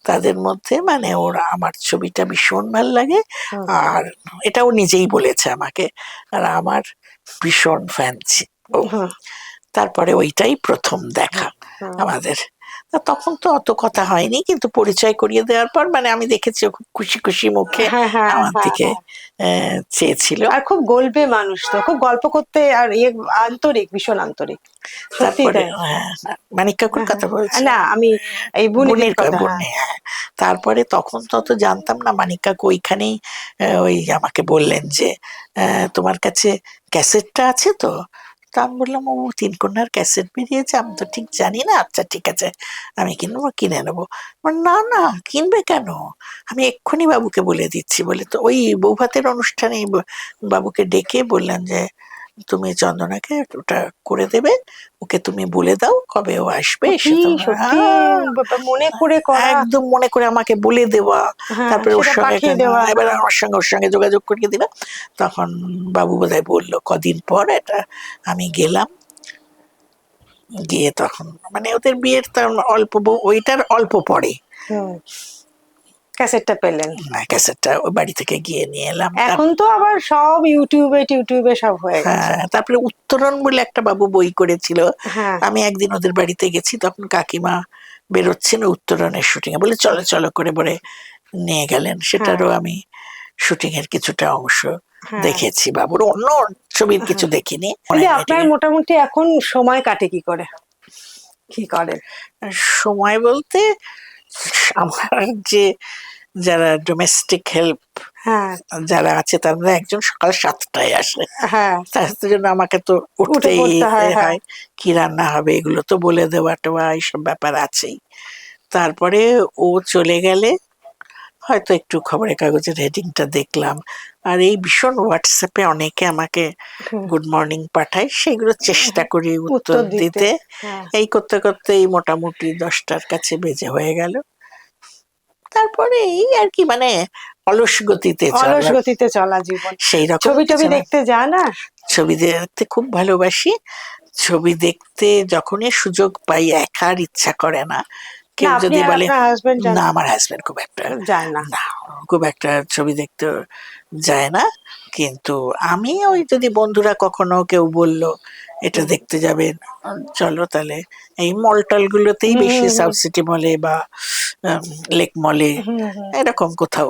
Speaker 1: তাদের মধ্যে মানে ওর আমার ছবিটা ভীষণ ভাল লাগে।
Speaker 2: হুম,
Speaker 1: আর এটাও নিজেই বলেছে আমাকে, আর আমার ভীষণ ফ্যান ও।
Speaker 2: হুম,
Speaker 1: তারপরে ওইটাই প্রথম
Speaker 2: হুম,
Speaker 1: দেখা
Speaker 2: হুম।
Speaker 1: আমাদের। তা তখন তো অত কথা হয়নি, কিন্তু পরিচয় করিয়ে দেওয়ার পর মানে আমি দেখেছি ও খুব খুশি খুশি মুখে
Speaker 2: হ্যাঁ, হ্যাঁ,
Speaker 1: আমার
Speaker 2: হ্যাঁ,
Speaker 1: দিকে
Speaker 2: হ্যাঁ।
Speaker 1: চেয়েছিল।
Speaker 2: আর খুব গল্পে মানুষ তো, খুব গল্প করতে আর ইয়ে, আন্তরিক, ভীষণ আন্তরিক। সত্যি
Speaker 1: তারপরে
Speaker 2: তাই।
Speaker 1: মানিক কাকুর
Speaker 2: হ্যাঁ,
Speaker 1: কথা
Speaker 2: হ্যাঁ।
Speaker 1: বলছি,
Speaker 2: না, আমি এই বুনিদের
Speaker 1: বুনির
Speaker 2: কথা। হ্যাঁ।
Speaker 1: বুনি, হ্যাঁ। তারপরে তখন তো অত জানতাম না, মানিক কাকু ওইখানেই ওই আমাকে বললেন যে তোমার কাছে ক্যাসেটটা আছে তো। তা আমি বললাম, ও তিনকন্যার ক্যাসেট বেরিয়েছে, আমি তো ঠিক জানি না, আচ্ছা ঠিক আছে আমি কিনবো, কিনে নেবো। না না, কিনবে কেন, আমি এক্ষুনি বাবুকে বলে দিচ্ছি। বলে তো ওই বৌভাতের অনুষ্ঠানে বাবুকে ডেকে বললেন যে তুমি চন্দনাকে ওটা করে দেবে, ওকে তুমি বলে দাও কবে ও আসবে,
Speaker 2: সত্যি,
Speaker 1: এসে তোমরা
Speaker 2: সত্যি, মনে করে করা।
Speaker 1: একদম মনে করে আমাকে বলে দেওয়া।
Speaker 2: হ্যাঁ,
Speaker 1: তারপরে ওর
Speaker 2: সেটা
Speaker 1: সঙ্গে
Speaker 2: পাঠিয়ে দেওয়া।
Speaker 1: এবার
Speaker 2: হ্যাঁ।
Speaker 1: ওর সঙ্গে যোগাযোগ করিয়ে দিলাম। তখন বাবু বোধহয় বললো কদিন পর এটা। আমি গেলাম, গিয়ে তখন মানে ওদের বিয়ের তার অল্প ওইটার অল্প পরে
Speaker 2: হুম, ক্যাসেটটা পেলেন।
Speaker 1: ক্যাসেটটা ওই বাড়ি থেকে গিয়ে নিয়ে এলাম।
Speaker 2: এখন তো আবার সব ইউটিউবে টিউটিউবে সব হয়ে গেছে।
Speaker 1: হ্যাঁ, তারপরে উত্তরণ বলে একটা বাবু বই করেছিল।
Speaker 2: হ্যাঁ,
Speaker 1: আমি একদিন ওদের বাড়িতে গেছি, তখন কাকিমা বেরোচ্ছেন উত্তরণের শুটিং এ, বলে চলো চলো করে বলে নিয়ে গেলেন।
Speaker 2: হ্যাঁ,
Speaker 1: সেটারও আমি শুটিং এর কিছুটা অংশ
Speaker 2: হ্যাঁ,
Speaker 1: দেখেছি বাবুর, অন্য ছবির কিছু
Speaker 2: হ্যাঁ।
Speaker 1: দেখিনি।
Speaker 2: দিদি, আপনার মোটামুটি এখন সময় কাটে কি করে? কি করেন?
Speaker 1: সময় বলতে আমার যে যারা ডোমেস্টিক হেল্প
Speaker 2: হ্যাঁ
Speaker 1: যারা আছে তারা একজন সকাল 7টায় আসে,
Speaker 2: হ্যাঁ
Speaker 1: তার জন্য আমাকে তো
Speaker 2: উঠে
Speaker 1: উঠতেই
Speaker 2: পড়তে হয়, হ্যাঁ।
Speaker 1: হয়, কি রান্না হবে এগুলো তো বলে দেওয়া টোয়া এইসব ব্যাপার আছেই। তারপরে ও চলে গেলে হয়তো একটু খবরের কাগজের হেডিংটা দেখলাম, আর এই ভীষণ হোয়াটসঅ্যাপে অনেকে আমাকে
Speaker 2: হুম,
Speaker 1: গুড মর্নিং পাঠায়, সেগুলো চেষ্টা করি উত্তর দিতে।
Speaker 2: হ্যাঁ।
Speaker 1: এই করতে করতেই মোটামুটি 10টার কাছে বেজে হয়ে গেল। তারপরে এই আর কি, মানে অলস গতিতে
Speaker 2: অলস
Speaker 1: চলা,
Speaker 2: গতিতে চলা জীবন।
Speaker 1: সেই রকম
Speaker 2: ছবি টবি
Speaker 1: কিছু না।
Speaker 2: দেখতে যান আর?
Speaker 1: ছবি দেখতে খুব ভালোবাসি, ছবি দেখতে যখনই সুযোগ পাই, একার ইচ্ছা করে না।
Speaker 2: না
Speaker 1: কেউ
Speaker 2: আপনি
Speaker 1: যদি
Speaker 2: আর
Speaker 1: বলে,
Speaker 2: আপনার হাজবেন্ড যান?
Speaker 1: না আমার হাজবেন্ড খুব একটা,
Speaker 2: যান না?
Speaker 1: না খুব একটা ছবি দেখতে যায় না। কিন্তু আমি ওই যদি বন্ধুরা কখনো কেউ বললো এটা
Speaker 2: হুম,
Speaker 1: দেখতে যাবেন, চলো তাহলে এই মল টল গুলোতেই
Speaker 2: হুম,
Speaker 1: বেশি,
Speaker 2: হুম,
Speaker 1: সাউথ সিটি মলে বা লেক মলে
Speaker 2: হুম, হুম,
Speaker 1: এরকম কোথাও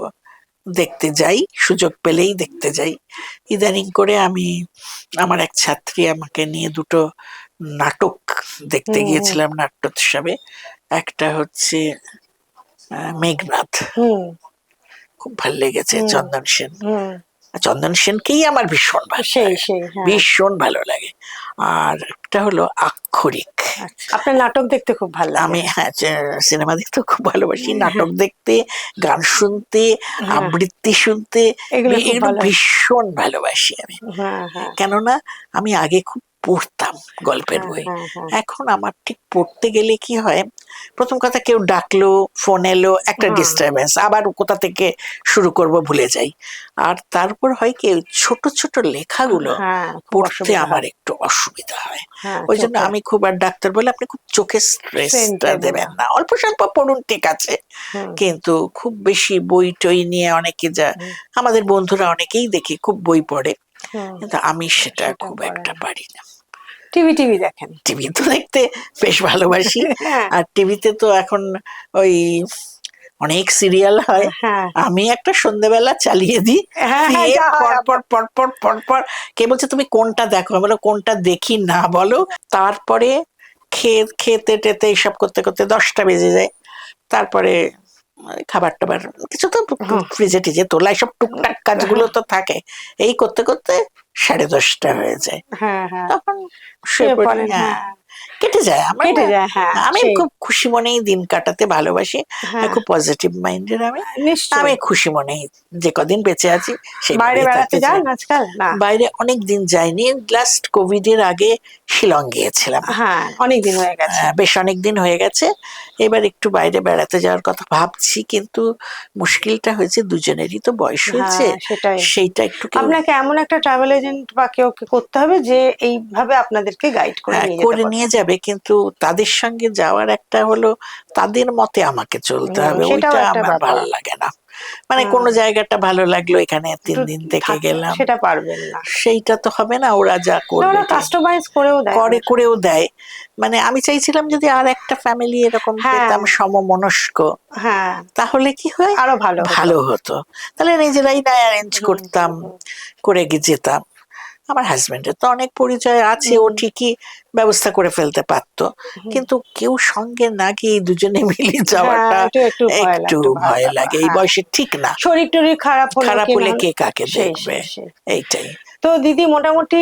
Speaker 1: দেখতে যাই, সুযোগ পেলেই দেখতে যাই। ইদানিং করে আমি, আমার এক ছাত্রী আমাকে নিয়ে দুটো নাটক দেখতে
Speaker 2: হুম, হুম,
Speaker 1: গিয়েছিলাম নাট্যোৎসবে। একটা হচ্ছে মেঘনাদ,
Speaker 2: হুম,
Speaker 1: খুব ভাল লেগেছে,
Speaker 2: হুম,
Speaker 1: চন্দন সেন।
Speaker 2: হুম।
Speaker 1: চন্দন সেনকেই আমার ভীষণ ভালো
Speaker 2: সেই
Speaker 1: লাগে,
Speaker 2: সেই হ্যাঁ।
Speaker 1: ভীষণ ভালো লাগে। আর একটা হলো আক্ষরিক।
Speaker 2: আচ্ছা, আপনার নাটক দেখতে খুব ভালো লাগে?
Speaker 1: আমি হ্যাঁ সিনেমা দেখতে খুব ভালোবাসি,
Speaker 2: হ্যাঁ
Speaker 1: নাটক দেখতে, গান শুনতে,
Speaker 2: হ্যাঁ,
Speaker 1: আবৃত্তি শুনতে,
Speaker 2: এগুলো খুব
Speaker 1: এগুলো
Speaker 2: ভালো।
Speaker 1: ভীষণ ভালোবাসি আমি।
Speaker 2: হ্যাঁ হ্যাঁ
Speaker 1: কেননা আমি আগে খুব পড়তাম গল্পের
Speaker 2: হ্যাঁ
Speaker 1: বই,
Speaker 2: হ্যাঁ হ্যাঁ
Speaker 1: এখন আমার ঠিক পড়তে গেলে কি হয়, প্রথম কথা কেউ ডাকলো, ফোন এলো, একটা
Speaker 2: হ্যাঁ
Speaker 1: ডিস্টারবেন্স, আবার কোথা থেকে শুরু করব ভুলে যাই। আর তারপর হয় কি, ওই ছোট ছোট লেখাগুলো
Speaker 2: হ্যাঁ, খুব
Speaker 1: পড়তে
Speaker 2: অসুবিধা
Speaker 1: আমার
Speaker 2: হয়।
Speaker 1: একটু অসুবিধা হয়।
Speaker 2: হ্যাঁ
Speaker 1: ওই জন্য
Speaker 2: চোখে
Speaker 1: আমি খুব, আর ডাক্তার বলে আপনি খুব চোখে
Speaker 2: স্ট্রেন
Speaker 1: স্ট্রেসটা
Speaker 2: দেবেন
Speaker 1: দেবেন
Speaker 2: না।
Speaker 1: না, অল্প স্বল্প পড়ুন ঠিক আছে,
Speaker 2: হুম
Speaker 1: কিন্তু খুব বেশি বই টই নিয়ে অনেকে যা,
Speaker 2: হুম
Speaker 1: আমাদের বন্ধুরা অনেকেই দেখি খুব বই পড়ে,
Speaker 2: হুম,
Speaker 1: কিন্তু আমি সেটা
Speaker 2: সেটা
Speaker 1: খুব একটা
Speaker 2: করেন?
Speaker 1: পারি না।
Speaker 2: টিভি টিভি দেখেন?
Speaker 1: টিভি তো দেখতে বেশ ভালোবাসি,
Speaker 2: হ্যাঁ
Speaker 1: আর টিভিতে তো এখন ওই অনেক সিরিয়াল হয়,
Speaker 2: হ্যাঁ
Speaker 1: আমি একটা সন্ধ্যেবেলা চালিয়ে দিই,
Speaker 2: হ্যাঁ হ্যাঁ,
Speaker 1: দিয়ে
Speaker 2: যা হয়
Speaker 1: পরপর পরপর পরপর, কে বলছে তুমি কোনটা দেখো, আমি বললাম কোনটা দেখি না বলো। তারপরে খেতে টেতে এইসব করতে করতে 10টা বেজে যায়। তারপরে খাবার টাবার কিছু তো
Speaker 2: হুম,
Speaker 1: ফ্রিজে টিজে তোলা, এইসব টুকটাক কাজগুলো
Speaker 2: হ্যাঁ
Speaker 1: তো থাকে, এই করতে করতে 10:30 হয়ে যায়,
Speaker 2: হ্যাঁ হ্যাঁ,
Speaker 1: তখন শুয়ে
Speaker 2: শুয়ে
Speaker 1: পড়ি।
Speaker 2: পড়েন,
Speaker 1: হ্যাঁ,
Speaker 2: হ্যাঁ।
Speaker 1: কেটে যায় আমার
Speaker 2: কেটে
Speaker 1: না।
Speaker 2: যায়, হ্যাঁ
Speaker 1: আমি
Speaker 2: সেই।
Speaker 1: খুব খুশি মনেই দিন কাটাতে ভালোবাসি, আর
Speaker 2: হ্যাঁ
Speaker 1: খুব পজিটিভ মাইন্ডের আমি। আমি
Speaker 2: নিশ্চয়ই।
Speaker 1: খুশি মনেই যে কদিন বেঁচে আছি
Speaker 2: বাইরে
Speaker 1: সেইভাবেই
Speaker 2: বেড়াতে
Speaker 1: থাকতে
Speaker 2: যান
Speaker 1: চাই।
Speaker 2: আজকাল না?
Speaker 1: বাইরে অনেক দিন যাইনি, লাস্ট কোভিড এর আগে শিলং গিয়েছিলাম।
Speaker 2: হ্যাঁ অনেক দিন হয়ে গেছে।
Speaker 1: বেশ অনেক দিন হয়ে গেছে, এবার একটু বাইরে বেড়াতে যাওয়ার কথা ভাবছি, কিন্তু মুশকিলটা হয়েছে দুজনেরই তো বয়স হয়েছে,
Speaker 2: হ্যাঁ সেটাই।
Speaker 1: সেইটা একটু কেউ,
Speaker 2: আপনাকে এমন একটা ট্রাভেল এজেন্ট বা কেউ করতে হবে যে এইভাবে আপনাদেরকে গাইড করে
Speaker 1: হ্যাঁ
Speaker 2: নিয়ে যেতে
Speaker 1: করে
Speaker 2: পারবে।
Speaker 1: নিয়ে যাবে, কিন্তু তাদের সঙ্গে যাওয়ার একটা হলো, তাদের মতে আমাকে চলতে হবে,
Speaker 2: সেটাও
Speaker 1: ওইটা
Speaker 2: একটা
Speaker 1: আমার
Speaker 2: ব্যাপার।
Speaker 1: ভালো লাগে না। মানে
Speaker 2: হ্যাঁ,
Speaker 1: কোনো জায়গাটা ভালো লাগলো, এখানে
Speaker 2: একটু
Speaker 1: 3 দিন থেকে
Speaker 2: থাকতে
Speaker 1: গেলাম,
Speaker 2: সেটা পারবেন না।
Speaker 1: সেইটা তো হবে না, ওরা যা
Speaker 2: না
Speaker 1: করবে
Speaker 2: ওরা
Speaker 1: ঠিক
Speaker 2: কাস্টমাইজ করেও দেয়
Speaker 1: করে,
Speaker 2: অনেক সময়।
Speaker 1: করেও দেয়। মানে আমি চাইছিলাম যদি আর একটা ফ্যামিলি এরকম
Speaker 2: হ্যাঁ
Speaker 1: পেতাম সমমনস্ক,
Speaker 2: হ্যাঁ,
Speaker 1: তাহলে কি হয়,
Speaker 2: আরো ভালো হতো।
Speaker 1: ভালো হতো, তাহলে নিজেরাই না অ্যারেঞ্জ
Speaker 2: হুম
Speaker 1: করতাম,
Speaker 2: হুম
Speaker 1: করে গিয়ে যেতাম। আমার হাজবেন্ডের তো অনেক পরিচয় আছে, ও
Speaker 2: হুম
Speaker 1: ঠিকই ব্যবস্থা করে ফেলতে পারতো,
Speaker 2: হুম।
Speaker 1: কিন্তু কেউ সঙ্গে না গিয়ে দুজনে মিলে
Speaker 2: হ্যাঁ
Speaker 1: যাওয়াটা
Speaker 2: একটু একটু ভয়
Speaker 1: একটু
Speaker 2: একটু ভয়
Speaker 1: ভয়
Speaker 2: ব্যাপার,
Speaker 1: লাগে, এই
Speaker 2: হ্যাঁ।
Speaker 1: বয়সে ঠিক না।
Speaker 2: শরীর টরীর খারাপ হলো
Speaker 1: খারাপ
Speaker 2: কি না
Speaker 1: হলে
Speaker 2: হলো,
Speaker 1: কে কাকে
Speaker 2: সেই
Speaker 1: দেখবে,
Speaker 2: সেই সেই।
Speaker 1: এইটাই।
Speaker 2: তো দিদি মোটামুটি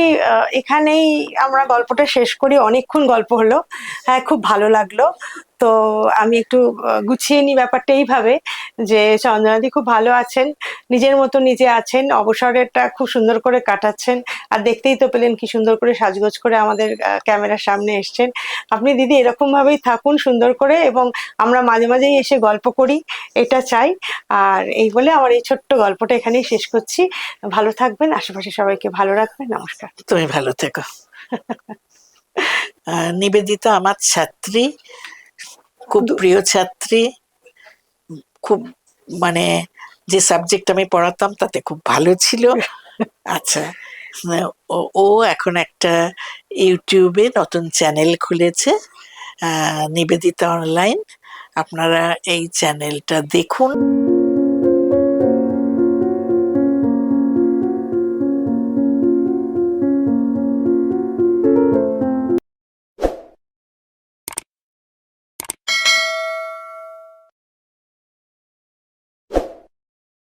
Speaker 2: এখানেই আমরা গল্পটা শেষ করি, অনেকক্ষণ গল্প হলো। হ্যাঁ খুব ভালো লাগলো। তো আমি একটু গুছিয়ে নিই ব্যাপারটা এইভাবে যে চন্দ্রনাদি খুব ভালো আছেন, নিজের মতো নিজে আছেন, অবসরেরটা খুব সুন্দর করে কাটাচ্ছেন। আর দেখতেই তো পেলেন কি সুন্দর করে সাজগোজ করে আমাদের ক্যামেরার সামনে এসছেন। আপনি দিদি এরকম ভাবেই থাকুন সুন্দর করে, এবং আমরা মাঝে মাঝেই এসে গল্প করি, এটা চাই। আর এই বলে আমার এই ছোট্ট গল্পটা এখানেই শেষ করছি। ভালো থাকবেন, আশেপাশে সবাইকে ভালো রাখবেন, নমস্কার।
Speaker 1: তুমি ভালো থেকো। নিবেদিতা আমার ছাত্রী, খুব
Speaker 2: দু-
Speaker 1: প্রিয় ছাত্রী, খুব, মানে যে সাবজেক্ট আমি পড়াতাম তাতে খুব ভালো ছিল। আচ্ছা, ও ও এখন একটা ইউটিউবে নতুন চ্যানেল খুলেছে, নিবেদিতা অনলাইন, আপনারা এই চ্যানেলটা দেখুন।